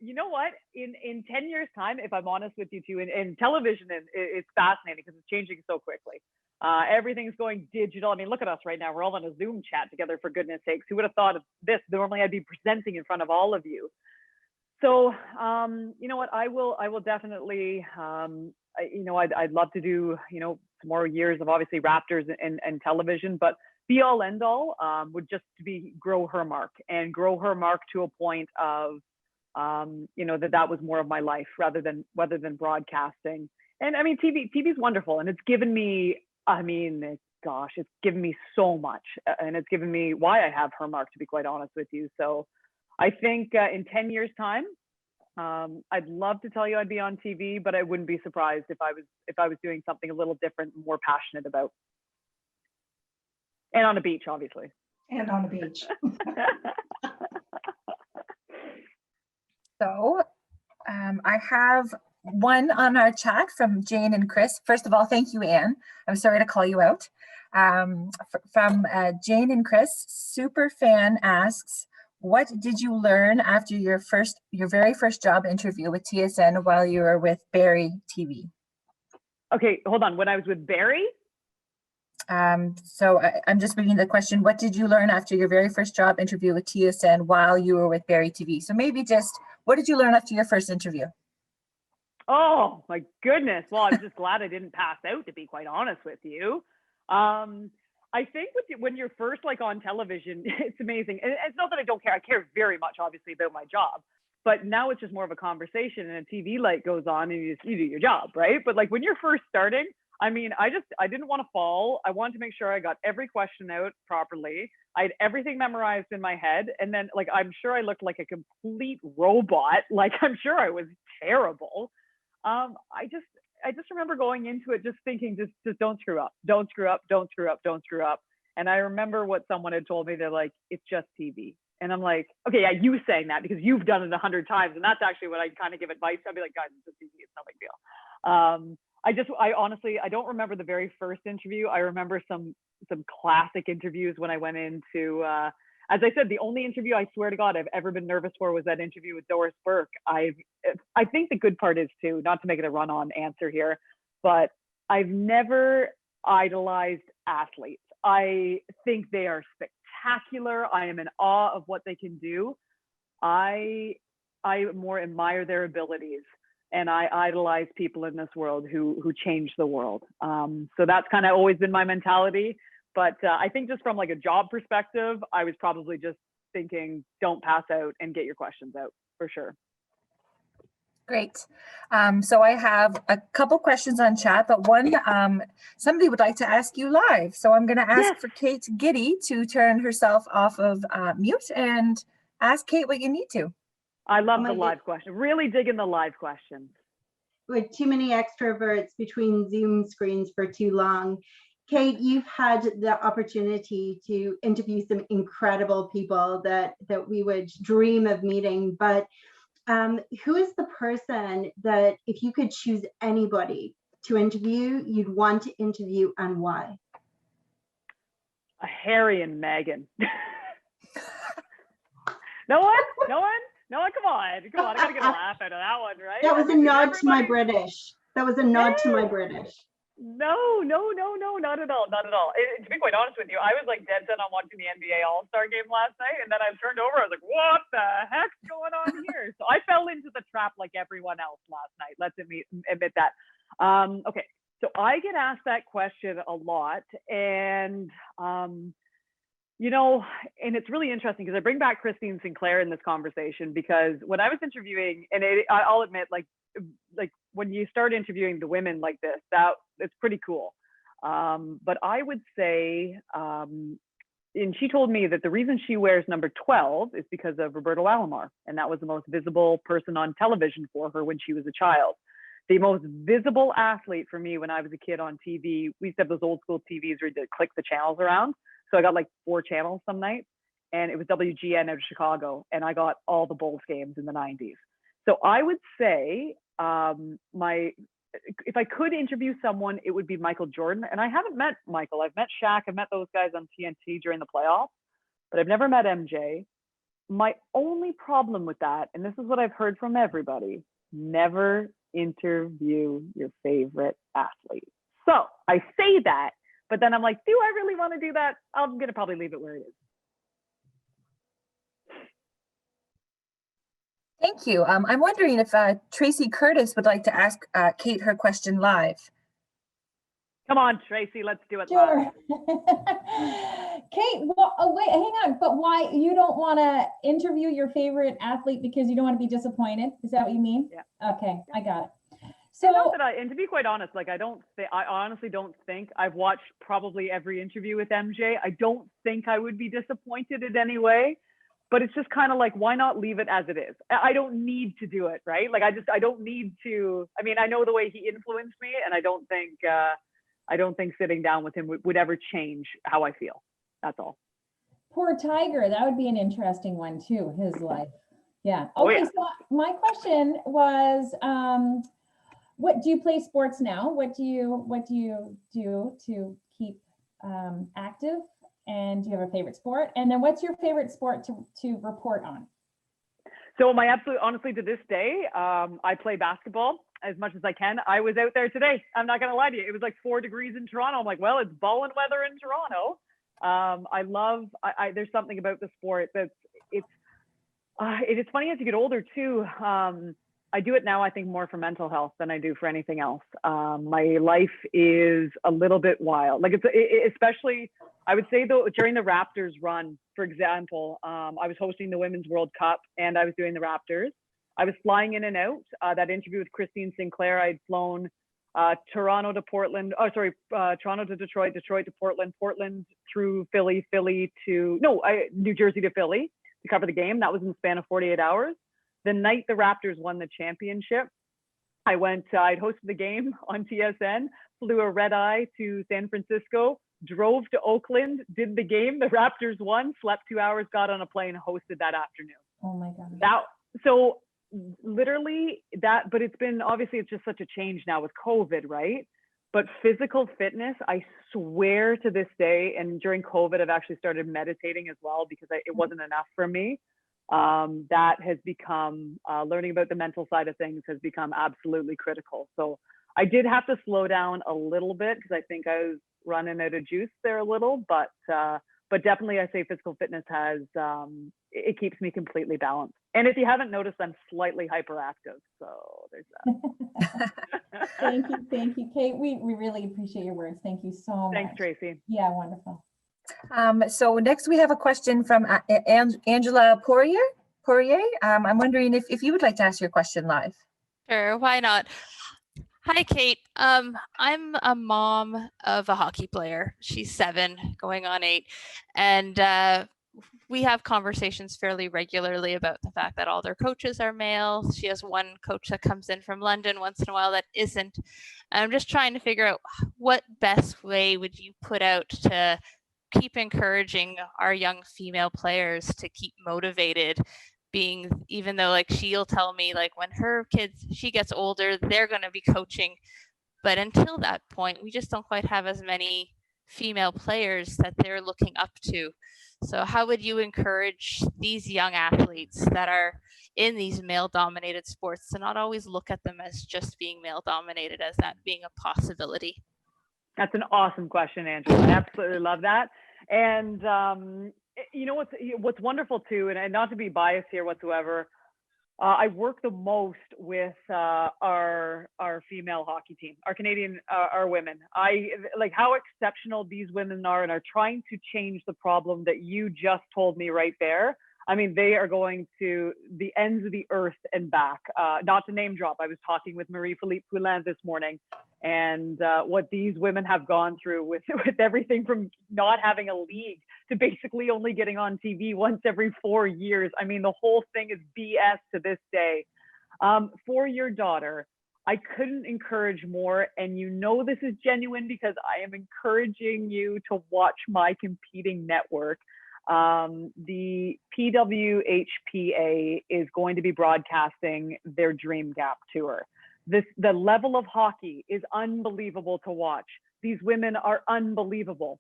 You know what? In 10 years' time, if I'm honest with you too, in television, it's fascinating because it's changing so quickly. Everything's going digital. I mean, look at us right now. We're all on a Zoom chat together, for goodness sakes. Who would have thought of this? Normally I'd be presenting in front of all of you. So, you know what, I will definitely, you know, I'd love to do, you know, some more years of obviously Raptors and television, but be all end all would just be grow her mark to a point of, you know, that was more of my life rather than broadcasting. And I mean, TV is wonderful, and it's given me, I mean, gosh, it's given me so much, and it's given me why I have her mark, to be quite honest with you. So I think in 10 years time, I'd love to tell you I'd be on TV, but I wouldn't be surprised if I was doing something a little different, more passionate about. And on a beach, obviously. And on a beach. So I have one on our chat from Jane and Chris. First of all, thank you, Anne. I'm sorry to call you out. From Jane and Chris, super fan asks, what did you learn after your very first job interview with TSN while you were with Barry TV? Okay, hold on. When I was with Barry? So I'm just reading the question. What did you learn after your very first job interview with TSN while you were with Barry TV? So maybe just, what did you learn after your first interview? Oh my goodness. Well, I'm just glad I didn't pass out, to be quite honest with you. I think when you're first like on television, it's amazing. And it's not that I don't care. I care very much, obviously, about my job. But now it's just more of a conversation, and a TV light goes on and you do your job, right? But like when you're first starting, I mean, I didn't want to fall. I wanted to make sure I got every question out properly. I had everything memorized in my head. And then like, I'm sure I looked like a complete robot. Like, I'm sure I was terrible. I just remember going into it, just thinking, just don't screw up, don't screw up, don't screw up, don't screw up. And I remember what someone had told me. They're like, it's just TV. And I'm like, okay, yeah, you saying that because you've done it 100 times. And that's actually what I kind of give advice. I'd be like, guys, it's just TV. It's no big deal. I honestly, I don't remember the very first interview. I remember some classic interviews when I went into, as I said, the only interview I swear to God I've ever been nervous for was that interview with Doris Burke. I think the good part is too, not to make it a run-on answer here, but I've never idolized athletes. I think they are spectacular. I am in awe of what they can do. I more admire their abilities. And I idolize people in this world who change the world. So that's kind of always been my mentality. But I think just from like a job perspective, I was probably just thinking, don't pass out and get your questions out for sure. Great. So I have a couple questions on chat, but one, somebody would like to ask you live. So I'm going to ask for Kate Giddy to turn herself off of mute and ask Kate what you need to. I love the live question. Really digging the live questions. With too many extroverts between Zoom screens for too long. Kate, you've had the opportunity to interview some incredible people that we would dream of meeting, but who is the person that if you could choose anybody to interview, you'd want to interview and why? Harry and Meghan. No one? Come on. I gotta get a laugh out of that one, right? That was a nod to my British. That was a nod to my British. No, not at all. To be quite honest with you, I was like dead set on watching the NBA All-Star game last night, and then I turned over, I was like, what the heck's going on here? So I fell into the trap like everyone else last night. Let's admit that. Okay, so I get asked that question a lot, and you know, and it's really interesting because I bring back Christine Sinclair in this conversation, because when I was interviewing, and I'll admit, like when you start interviewing the women like this, it's pretty cool. But I would say, and she told me that the reason she wears number 12 is because of Roberto Alomar, and that was the most visible person on television for her when she was a child. The most visible athlete for me when I was a kid on TV, we used to have those old school TVs where you click the channels around. So I got like 4 channels some nights, and it was WGN out of Chicago, and I got all the Bulls games in the 90s. So I would say if I could interview someone, it would be Michael Jordan. And I haven't met Michael. I've met Shaq. I've met those guys on TNT during the playoffs, but I've never met MJ. My only problem with that, and this is what I've heard from everybody, never interview your favorite athlete. So I say that, but then I'm like, do I really want to do that? I'm going to probably leave it where it is. Thank you. I'm wondering if Tracy Curtis would like to ask Kate her question live. Come on, Tracy, let's do it Sure. live. Kate, well, oh, wait, hang on. But why you don't want to interview your favorite athlete because you don't want to be disappointed? Is that what you mean? Yeah. Okay, I got it. So, and to be quite honest, like I honestly don't think I've watched probably every interview with MJ. I don't think I would be disappointed in any way, but it's just kind of like, why not leave it as it is? I don't need to do it, right? Like I don't need to. I mean, I know the way he influenced me, and I don't think sitting down with him would ever change how I feel. That's all. Poor Tiger. That would be an interesting one too. His life. Yeah. Okay. Oh, yeah. So my question was, what do you play sports now? What do you do to keep active? And do you have a favorite sport? And then what's your favorite sport to report on? So my absolute, honestly, to this day, I play basketball as much as I can. I was out there today. I'm not going to lie to you. It was like 4 degrees in Toronto. I'm like, well, it's ballin' weather in Toronto. There's something about the sport that's, it is funny as you get older too. I do it now, I think, more for mental health than I do for anything else. My life is a little bit wild. Like especially, I would say though, during the Raptors run, for example, I was hosting the Women's World Cup and I was doing the Raptors. I was flying in and out. That interview with Christine Sinclair, I'd flown Toronto to Portland, Toronto to Detroit, Detroit to Portland, Portland through Philly, New Jersey to Philly to cover the game. That was in the span of 48 hours. The night the Raptors won the championship, I'd hosted the game on TSN, flew a red eye to San Francisco, drove to Oakland, did the game, the Raptors won, slept 2 hours, got on a plane, hosted that afternoon. Oh my God. So literally that, but it's been, obviously it's just such a change now with COVID, right? But physical fitness, I swear to this day, and during COVID, I've actually started meditating as well because it wasn't enough for me. That has become, learning about the mental side of things has become absolutely critical. So I did have to slow down a little bit because I think I was running out of juice there a little, but definitely I say physical fitness has, it keeps me completely balanced. And if you haven't noticed, I'm slightly hyperactive. So there's that. Thank you, Kate. We really appreciate your words. Thank you so much. Thanks, Tracy. Yeah, wonderful. So next we have a question from Angela Poirier. I'm wondering if you would like to ask your question live. Sure, why not? Hi, Kate. I'm a mom of a hockey player. She's 7, going on 8. And we have conversations fairly regularly about the fact that all their coaches are male. She has one coach that comes in from London once in a while that isn't. And I'm just trying to figure out what best way would you put out to keep encouraging our young female players to keep motivated, even though like she'll tell me like when she gets older, they're going to be coaching. But until that point, we just don't quite have as many female players that they're looking up to. So how would you encourage these young athletes that are in these male-dominated sports to not always look at them as just being male-dominated, as that being a possibility? That's an awesome question, Angela. I absolutely love that. And you know what's wonderful too, and not to be biased here whatsoever, I work the most with our female hockey team, our Canadian, our women. I like how exceptional these women are and are trying to change the problem that you just told me right there. I mean, they are going to the ends of the earth and back. Not to name drop, I was talking with Marie-Philippe Poulin this morning, and what these women have gone through with everything from not having a league to basically only getting on TV once every 4 years. I mean, the whole thing is BS to this day. For your daughter, I couldn't encourage more, and you know this is genuine because I am encouraging you to watch my competing network. The PWHPA is going to be broadcasting their Dream Gap Tour. The level of hockey is unbelievable to watch. These women are unbelievable.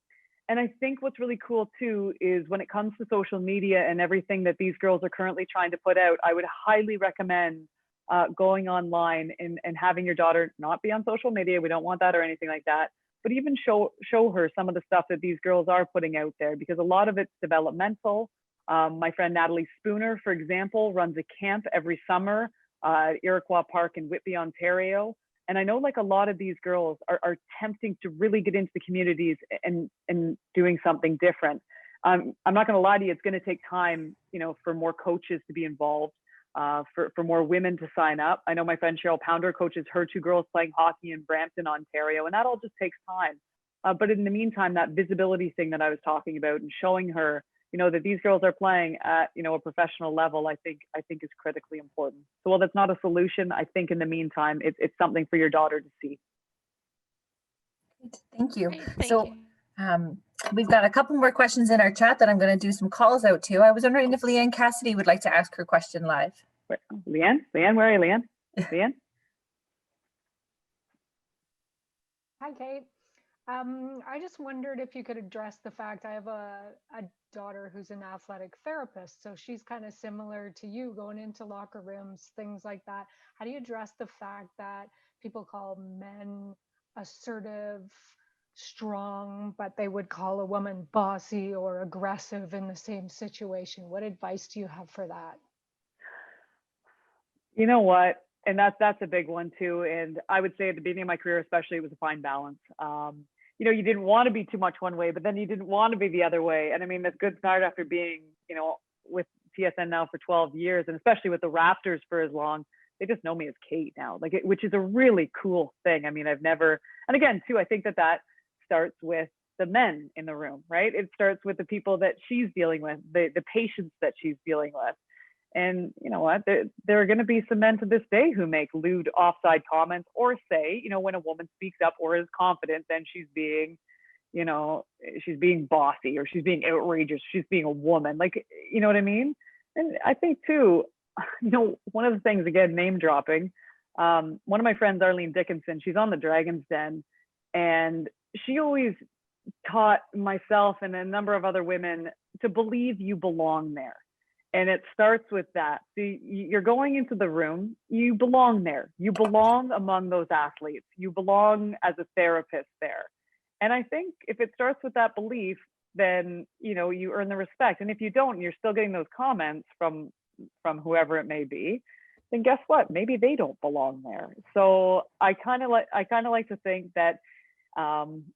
And I think what's really cool too is when it comes to social media and everything that these girls are currently trying to put out, I would highly recommend going online and having your daughter not be on social media. We don't want that or anything like that, but even show her some of the stuff that these girls are putting out there, because a lot of it's developmental. My friend Natalie Spooner, for example, runs a camp every summer at Iroquois Park in Whitby, Ontario. And I know like a lot of these girls are attempting to really get into the communities and doing something different. I'm not going to lie to you, it's going to take time, you know, for more coaches to be involved, for more women to sign up. I know my friend Cheryl Pounder coaches her 2 girls playing hockey in Brampton, Ontario, and that all just takes time. But in the meantime, that visibility thing that I was talking about and showing her, you know, that these girls are playing at, you know, a professional level, I think is critically important. So while that's not a solution, I think in the meantime, it's something for your daughter to see. Thank you. Thank you. We've got a couple more questions in our chat that I'm going to do some calls out to. I was wondering if Leanne Cassidy would like to ask her question live. Leanne, where are you, Leanne? Leanne? Hi, Kate. I just wondered if you could address the fact I have a daughter who's an athletic therapist. So she's kind of similar to you, going into locker rooms, things like that. How do you address the fact that people call men assertive, strong, but they would call a woman bossy or aggressive in the same situation? What advice do you have for that? You know what? And that's a big one too. And I would say at the beginning of my career, especially, it was a fine balance. You know, you didn't want to be too much one way, but then you didn't want to be the other way. And I mean, that's good start after being, you know, with TSN now for 12 years, and especially with the Raptors for as long. They just know me as Kate now, which is a really cool thing. I mean, I've never, and again, too, I think that starts with the men in the room, right? It starts with the people that she's dealing with, the patients that she's dealing with. And you know what, there are going to be some men to this day who make lewd offside comments, or say, you know, when a woman speaks up or is confident, then she's being, you know, she's being bossy or she's being outrageous, she's being a woman, like, you know what I mean? And I think too, you know, one of the things, again, name dropping, one of my friends, Arlene Dickinson, she's on the Dragon's Den, and she always taught myself and a number of other women to believe you belong there. And it starts with that. So you're going into the room, you belong there. You belong among those athletes. You belong as a therapist there. And I think if it starts with that belief, then, you know, you earn the respect. And if you don't, you're still getting those comments from whoever it may be, then guess what? Maybe they don't belong there. So I kind of like to think that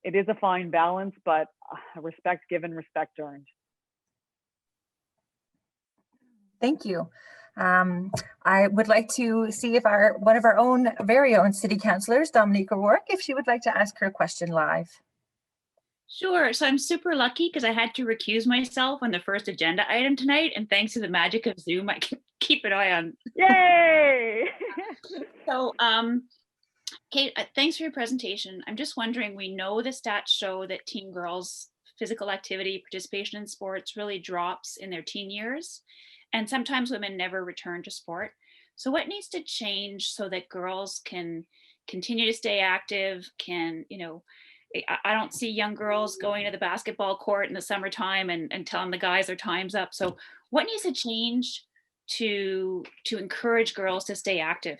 it is a fine balance, but respect given, respect earned. Thank you. I would like to see if one of our own very own city councillors, Dominique O'Rourke, if she would like to ask her question live. Sure. So I'm super lucky because I had to recuse myself on the first agenda item tonight, and thanks to the magic of Zoom, I can keep an eye on. Yay! So, Kate, thanks for your presentation. I'm just wondering, we know the stats show that teen girls' physical activity, participation in sports really drops in their teen years. And sometimes women never return to sport. So what needs to change so that girls can continue to stay active, can, you know, I don't see young girls going to the basketball court in the summertime and telling the guys their time's up. So what needs to change to encourage girls to stay active?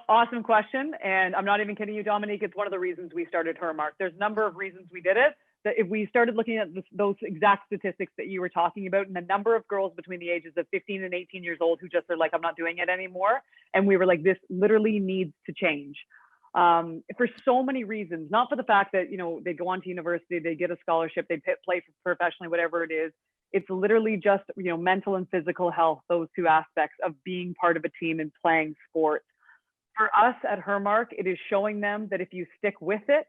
Awesome question. And I'm not even kidding you, Dominique. It's one of the reasons we started Hermark. There's a number of reasons we did it. That if we started looking at those exact statistics that you were talking about, and the number of girls between the ages of 15 and 18 years old who just are like, I'm not doing it anymore. And we were like, this literally needs to change. For so many reasons, not for the fact that, they go on to university, they get a scholarship, they play professionally, whatever it is. It's literally just, mental and physical health, those two aspects of being part of a team and playing sports. For us at Hermark, it is showing them that if you stick with it,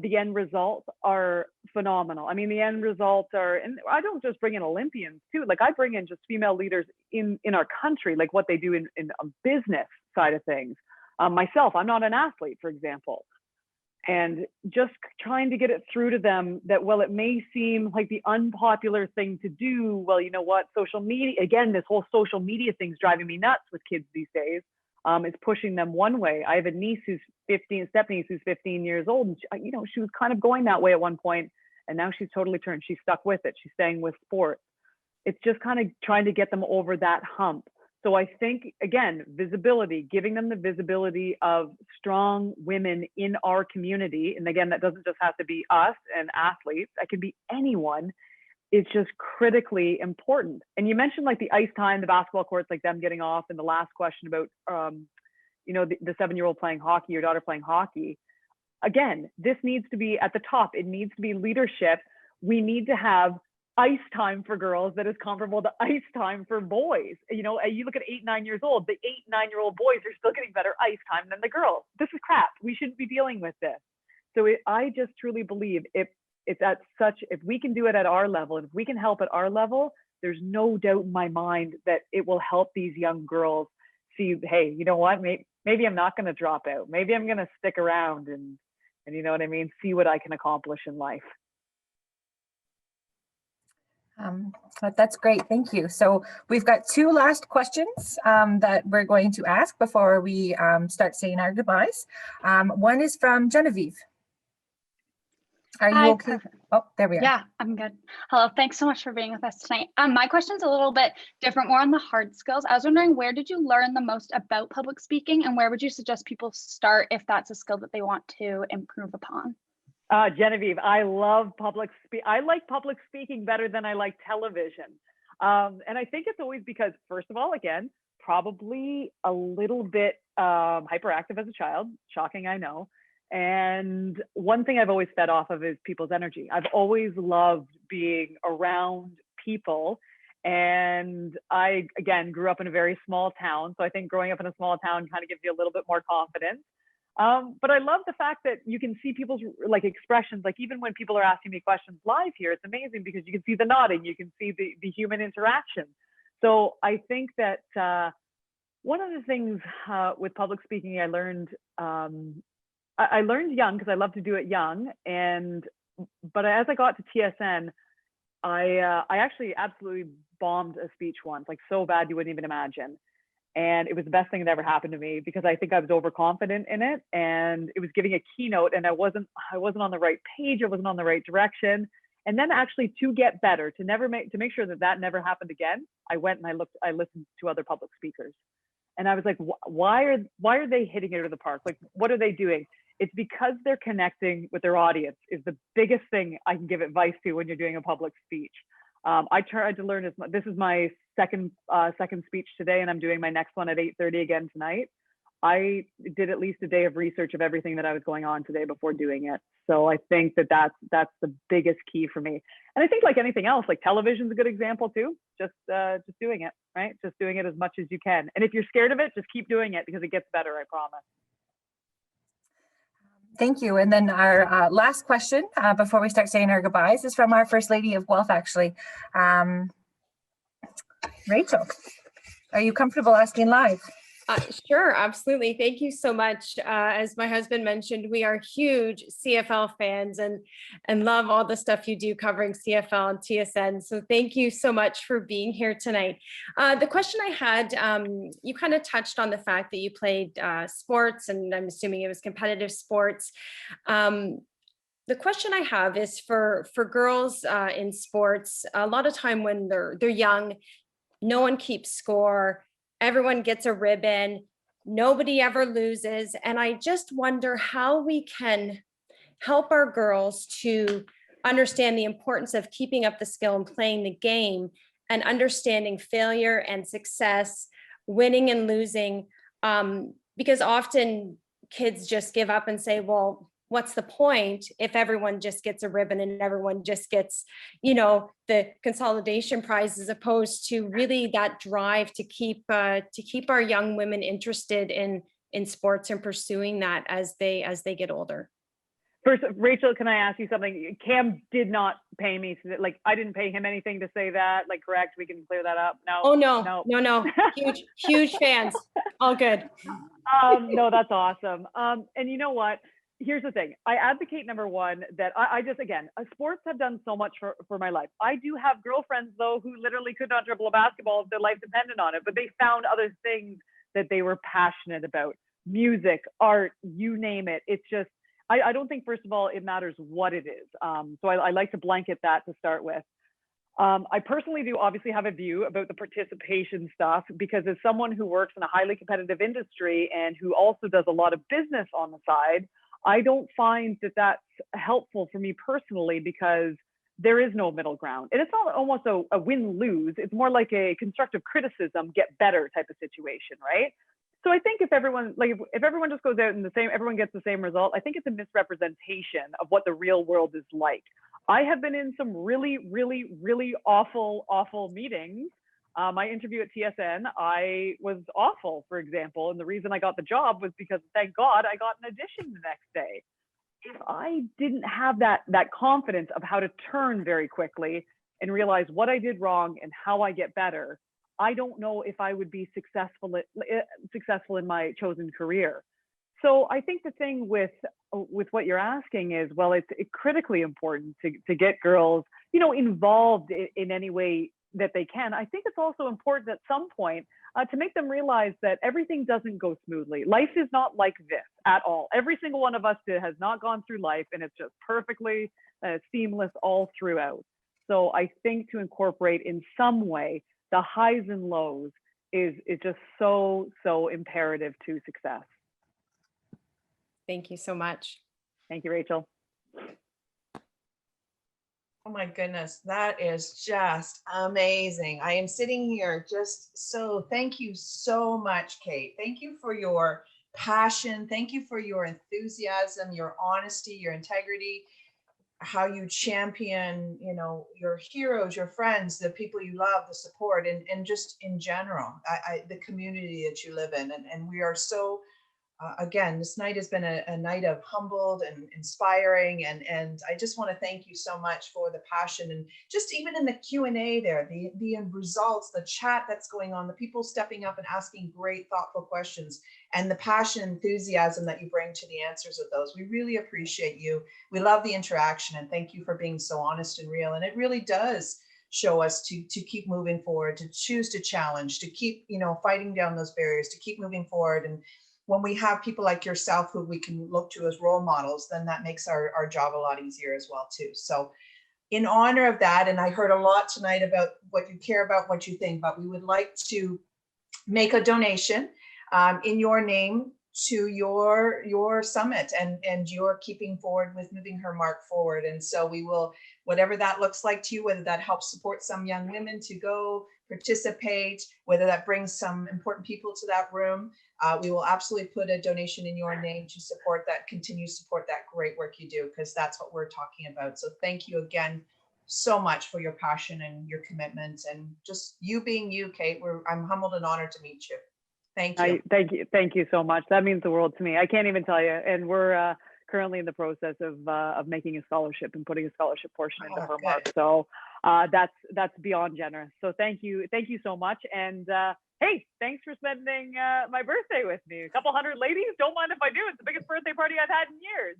the end results are phenomenal. I mean, the end results are, and I don't just bring in Olympians too, like I bring in just female leaders in our country, like what they do in a business side of things. Myself, I'm not an athlete, for example. And just trying to get it through to them that, well, it may seem like the unpopular thing to do. Well, you know what, social media, again, this whole social media thing's driving me nuts with kids these days. It's pushing them one way. I have a niece who's 15, step-niece who's 15 years old. And she was kind of going that way at one point, and now she's totally turned. She's stuck with it. She's staying with sports. It's just kind of trying to get them over that hump. So I think, again, visibility, giving them the visibility of strong women in our community. And again, that doesn't just have to be us and athletes. That can be anyone. It's just critically important. And you mentioned like the ice time, the basketball courts, like them getting off, and the last question about, the 7-year-old playing hockey, your daughter playing hockey. Again, this needs to be at the top. It needs to be leadership. We need to have ice time for girls that is comparable to ice time for boys. You look at 8, 9 years old, the 8, 9-year-old boys are still getting better ice time than the girls. This is crap. We shouldn't be dealing with this. So I just truly believe if we can do it at our level, and if we can help at our level, there's no doubt in my mind that it will help these young girls see, hey, you know what, maybe I'm not going to drop out. Maybe I'm going to stick around and you know what I mean, see what I can accomplish in life. That's great. Thank you. So we've got 2 last questions that we're going to ask before we start saying our goodbyes. One is from Genevieve. Are you okay? Oh, there we are. Yeah, I'm good. Hello, thanks so much for being with us tonight. My question's a little bit different, more on the hard skills. I was wondering, where did you learn the most about public speaking, and where would you suggest people start if that's a skill that they want to improve upon? Genevieve, I love I like public speaking better than I like television. And I think it's always because, first of all, again, probably a little bit hyperactive as a child. Shocking, I know. And one thing I've always fed off of is people's energy. I've always loved being around people. And I, again, grew up in a very small town. So I think growing up in a small town kind of gives you a little bit more confidence. But I love the fact that you can see people's like expressions, like even when people are asking me questions live here, it's amazing because you can see the nodding, you can see the human interaction. So I think that one of the things with public speaking I learned young, because I love to do it young. But as I got to TSN, I actually absolutely bombed a speech once, like so bad you wouldn't even imagine. And it was the best thing that ever happened to me because I think I was overconfident in it, and it was giving a keynote, and I wasn't on the right page, I wasn't on the right direction. And then actually to get better, to make sure that never happened again, I went and I listened to other public speakers, and I was like, why are they hitting it out of the park? Like, what are they doing? It's because they're connecting with their audience is the biggest thing I can give advice to when you're doing a public speech. I tried to learn this is my second speech today, and I'm doing my next one at 8:30 again tonight. I did at least a day of research of everything that I was going on today before doing it. So I think that's the biggest key for me. And I think like anything else, like television's a good example too. Just doing it, right? Just doing it as much as you can. And if you're scared of it, just keep doing it because it gets better, I promise. Thank you. And then our last question before we start saying our goodbyes is from our First Lady of Guelph, actually. Rachel, are you comfortable asking live? Sure, absolutely. Thank you so much. As my husband mentioned, we are huge CFL fans and love all the stuff you do covering CFL and TSN. So thank you so much for being here tonight. The question I had, you kind of touched on the fact that you played sports, and I'm assuming it was competitive sports. The question I have is for girls in sports. A lot of time when they're young, no one keeps score. Everyone gets a ribbon, nobody ever loses. And I just wonder how we can help our girls to understand the importance of keeping up the skill and playing the game and understanding failure and success, winning and losing. Because often kids just give up and say, well, what's the point if everyone just gets a ribbon and everyone just gets, the consolidation prize, as opposed to really that drive to keep our young women interested in sports and pursuing that as they get older. First, Rachel, can I ask you something? Cam did not pay me, I didn't pay him anything to say that. Correct? We can clear that up. No. Oh no. Huge fans. All good. No, that's awesome. And you know what? Here's the thing. I advocate, number one, that I just, again, sports have done so much for my life. I do have girlfriends, though, who literally could not dribble a basketball if their life depended on it, but they found other things that they were passionate about. Music, art, you name it. It's just, I don't think, first of all, it matters what it is. So I like to blanket that to start with. I personally do obviously have a view about the participation stuff, because as someone who works in a highly competitive industry and who also does a lot of business on the side, I don't find that that's helpful for me personally, because there is no middle ground. And it's not almost a win-lose. It's more like a constructive criticism, get better type of situation, right? So I think if everyone just goes out and everyone gets the same result, I think it's a misrepresentation of what the real world is like. I have been in some really, really, really awful meetings. My interview at TSN, I was awful, for example. And the reason I got the job was because, thank God, I got an audition the next day. If I didn't have that confidence of how to turn very quickly and realize what I did wrong and how I get better, I don't know if I would be successful in my chosen career. So I think the thing with what you're asking is, well, it's critically important to get girls, involved in any way that they can. I think it's also important at some point to make them realize that everything doesn't go smoothly. Life is not like this at all. Every single one of us has not gone through life, and it's just perfectly seamless all throughout. So I think to incorporate in some way the highs and lows is just so imperative to success. Thank you so much. Thank you, Rachel. Oh my goodness, that is just amazing. I am sitting here thank you so much, Kate. Thank you for your passion. Thank you for your enthusiasm, your honesty, your integrity, how you champion, your heroes, your friends, the people you love, the support, and just in general, the community that you live in. And we are so, again, this night has been a night of humbled and inspiring. And I just want to thank you so much for the passion, and just even in the Q&A there, the results, the chat that's going on, the people stepping up and asking great, thoughtful questions, and the passion, enthusiasm that you bring to the answers of those. We really appreciate you. We love the interaction, and thank you for being so honest and real. And it really does show us to keep moving forward, to choose to challenge, to keep, fighting down those barriers, to keep moving forward. And when we have people like yourself who we can look to as role models, then that makes our job a lot easier as well too. So in honor of that, and I heard a lot tonight about what you care about, what you think, but we would like to make a donation in your name to your summit and your keeping forward with moving her mark forward. And so we will, whatever that looks like to you, whether that helps support some young women to go participate, whether that brings some important people to that room, we will absolutely put a donation in your name to support that, continue to support that great work you do, because that's what we're talking about. So thank you again so much for your passion and your commitment, and just you being you, Kate. I'm humbled and honored to meet you. Thank you. Thank you so much. That means the world to me. I can't even tell you. And we're currently in the process of making a scholarship and putting a scholarship portion into her mark. So that's beyond generous. So thank you so much. And hey, thanks for spending my birthday with me. A couple hundred ladies, don't mind if I do. It's the biggest birthday party I've had in years.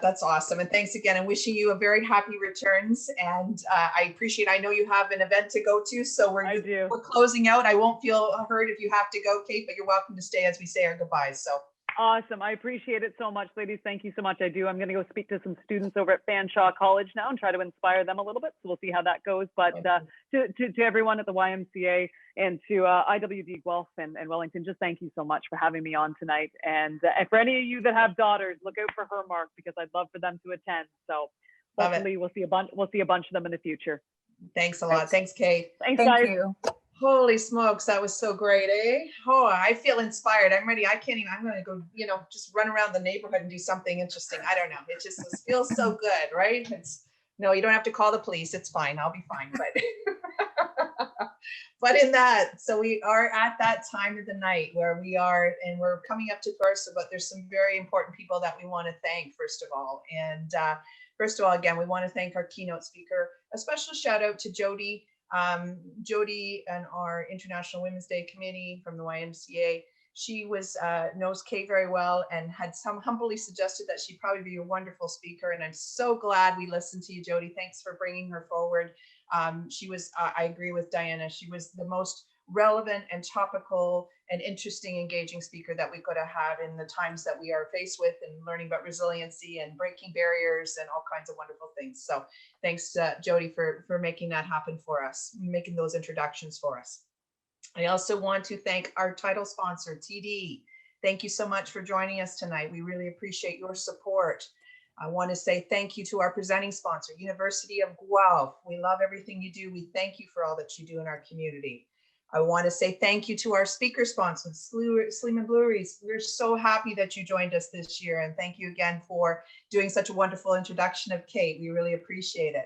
That's awesome. And thanks again. And wishing you a very happy returns. And I appreciate, I know you have an event to go to, so we're closing out. I won't feel hurt if you have to go, Kate, but you're welcome to stay as we say our goodbyes. So awesome. I appreciate it so much, ladies. Thank you so much. I do. I'm going to go speak to some students over at Fanshawe College now and try to inspire them a little bit. So we'll see how that goes. But to everyone at the YMCA and to IWD Guelph and Wellington, just thank you so much for having me on tonight. And for any of you that have daughters, look out for her mark, because I'd love for them to attend. So hopefully we'll see a bunch of them in the future. Thanks a lot. Thanks, Kate. Thanks, guys. You. Holy smokes, that was so great, eh? Oh, I feel inspired. I'm ready. I'm going to go, just run around the neighborhood and do something interesting. I don't know. It just feels so good, right? No, you don't have to call the police. It's fine. I'll be fine. But in that, so we are at that time of the night where we are, and we're coming up to first, but there's some very important people that we want to thank, first of all. And first of all, again, we want to thank our keynote speaker. A special shout out to Jody. Jody and our International Women's Day Committee from the YMCA. She knows Kate very well and had humbly suggested that she'd probably be a wonderful speaker. And I'm so glad we listened to you, Jody. Thanks for bringing her forward. I agree with Diana. She was the most relevant and topical and interesting, engaging speaker that we could have had in the times that we are faced with, and learning about resiliency and breaking barriers and all kinds of wonderful things. So thanks, Jody, for making that happen for us, making those introductions for us. I also want to thank our title sponsor, TD. Thank you so much for joining us tonight. We really appreciate your support. I want to say thank you to our presenting sponsor, University of Guelph. We love everything you do. We thank you for all that you do in our community. I want to say thank you to our speaker sponsor, Sleeman Breweries. We're so happy that you joined us this year, and thank you again for doing such a wonderful introduction of Kate. We really appreciate it.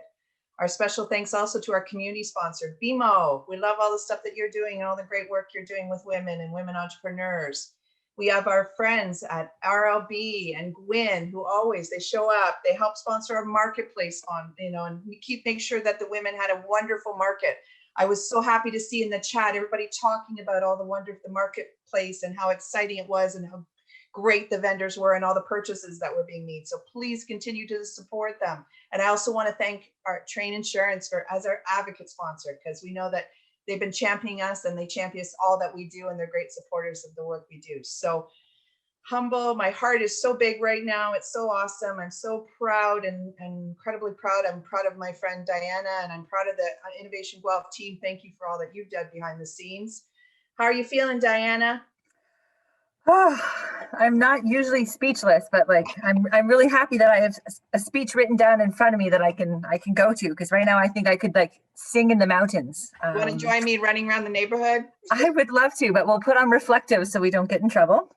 Our special thanks also to our community sponsor, BMO. We love all the stuff that you're doing and all the great work you're doing with women and women entrepreneurs. We have our friends at RLB and Gwyn, who they show up, they help sponsor our marketplace and we make sure that the women had a wonderful market. I was so happy to see in the chat, everybody talking about all the wonder of the marketplace and how exciting it was and how great the vendors were and all the purchases that were being made. So please continue to support them. And I also want to thank our Train Insurance as our advocate sponsor, because we know that they've been championing us and they champion all that we do, and they're great supporters of the work we do. So humble, my heart is so big right now. It's so awesome. I'm so proud and incredibly proud. I'm proud of my friend Diana, and I'm proud of the Innovation Guelph team. Thank you for all that you've done behind the scenes. How are you feeling, Diana? Oh, I'm not usually speechless, but I'm really happy that I have a speech written down in front of me that I can go to, because right now I think I could sing in the mountains. You want to join me running around the neighborhood? I would love to, but we'll put on reflective so we don't get in trouble.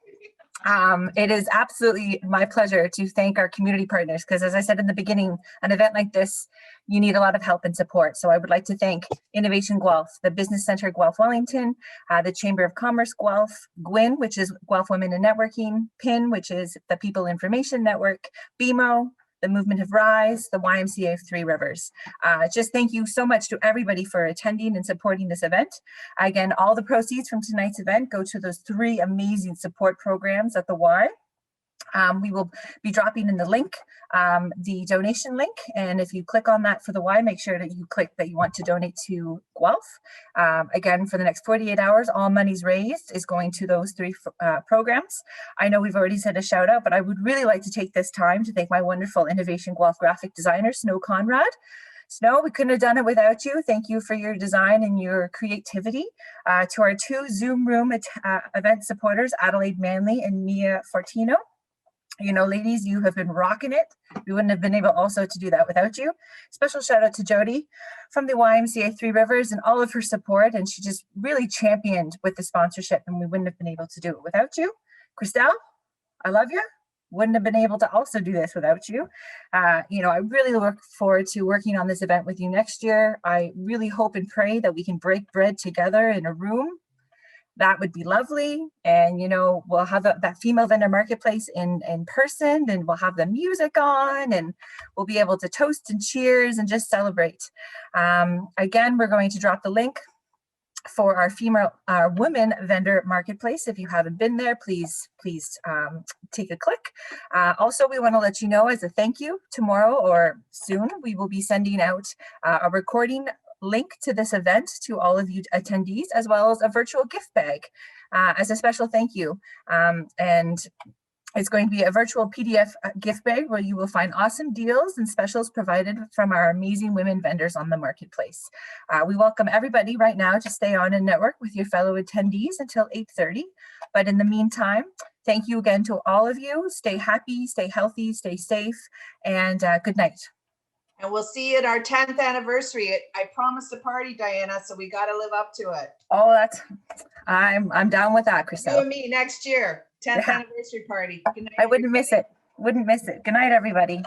It is absolutely my pleasure to thank our community partners, because as I said in the beginning, an event like this, you need a lot of help and support. So I would like to thank Innovation Guelph, the Business Center Guelph Wellington, the Chamber of Commerce Guelph, Gwyn, which is Guelph Women in Networking, PIN, which is the People Information Network, BMO, the Movement of Rise, the YMCA of Three Rivers. Just thank you so much to everybody for attending and supporting this event. Again, all the proceeds from tonight's event go to those 3 amazing support programs at the Y. We will be dropping in the link, the donation link. And if you click on that for the Y, make sure that you click that you want to donate to Guelph. Again, for the next 48 hours, all monies raised is going to those 3 programs. I know we've already said a shout out, but I would really like to take this time to thank my wonderful Innovation Guelph graphic designer, Snow Conrad. Snow, we couldn't have done it without you. Thank you for your design and your creativity. To our 2 Zoom room event supporters, Adelaide Manley and Mia Fortino. Ladies, you have been rocking it. We wouldn't have been able also to do that without you. Special shout out to Jody from the YMCA Three Rivers and all of her support. And she just really championed with the sponsorship, and we wouldn't have been able to do it without you. Christelle, I love you. Wouldn't have been able to also do this without you. I really look forward to working on this event with you next year. I really hope and pray that we can break bread together in a room. That would be lovely. And, we'll have that female vendor marketplace in person, and we'll have the music on, and we'll be able to toast and cheers and just celebrate. Again, we're going to drop the link for our women vendor marketplace. If you haven't been there, please take a click. Also, we want to let you know, as a thank you, tomorrow or soon we will be sending out a recording link to this event to all of you attendees, as well as a virtual gift bag as a special thank you. And it's going to be a virtual PDF gift bag where you will find awesome deals and specials provided from our amazing women vendors on the marketplace. We welcome everybody right now to stay on and network with your fellow attendees until 8:30. But in the meantime, thank you again to all of you. Stay happy, stay healthy, stay safe, and good night. And we'll see you at our 10th anniversary. I promised a party, Diana, so we got to live up to it. Oh, I'm down with that, Christelle. You and me next year, 10th anniversary party. Good night, I wouldn't miss it. Wouldn't miss it. Good night, everybody.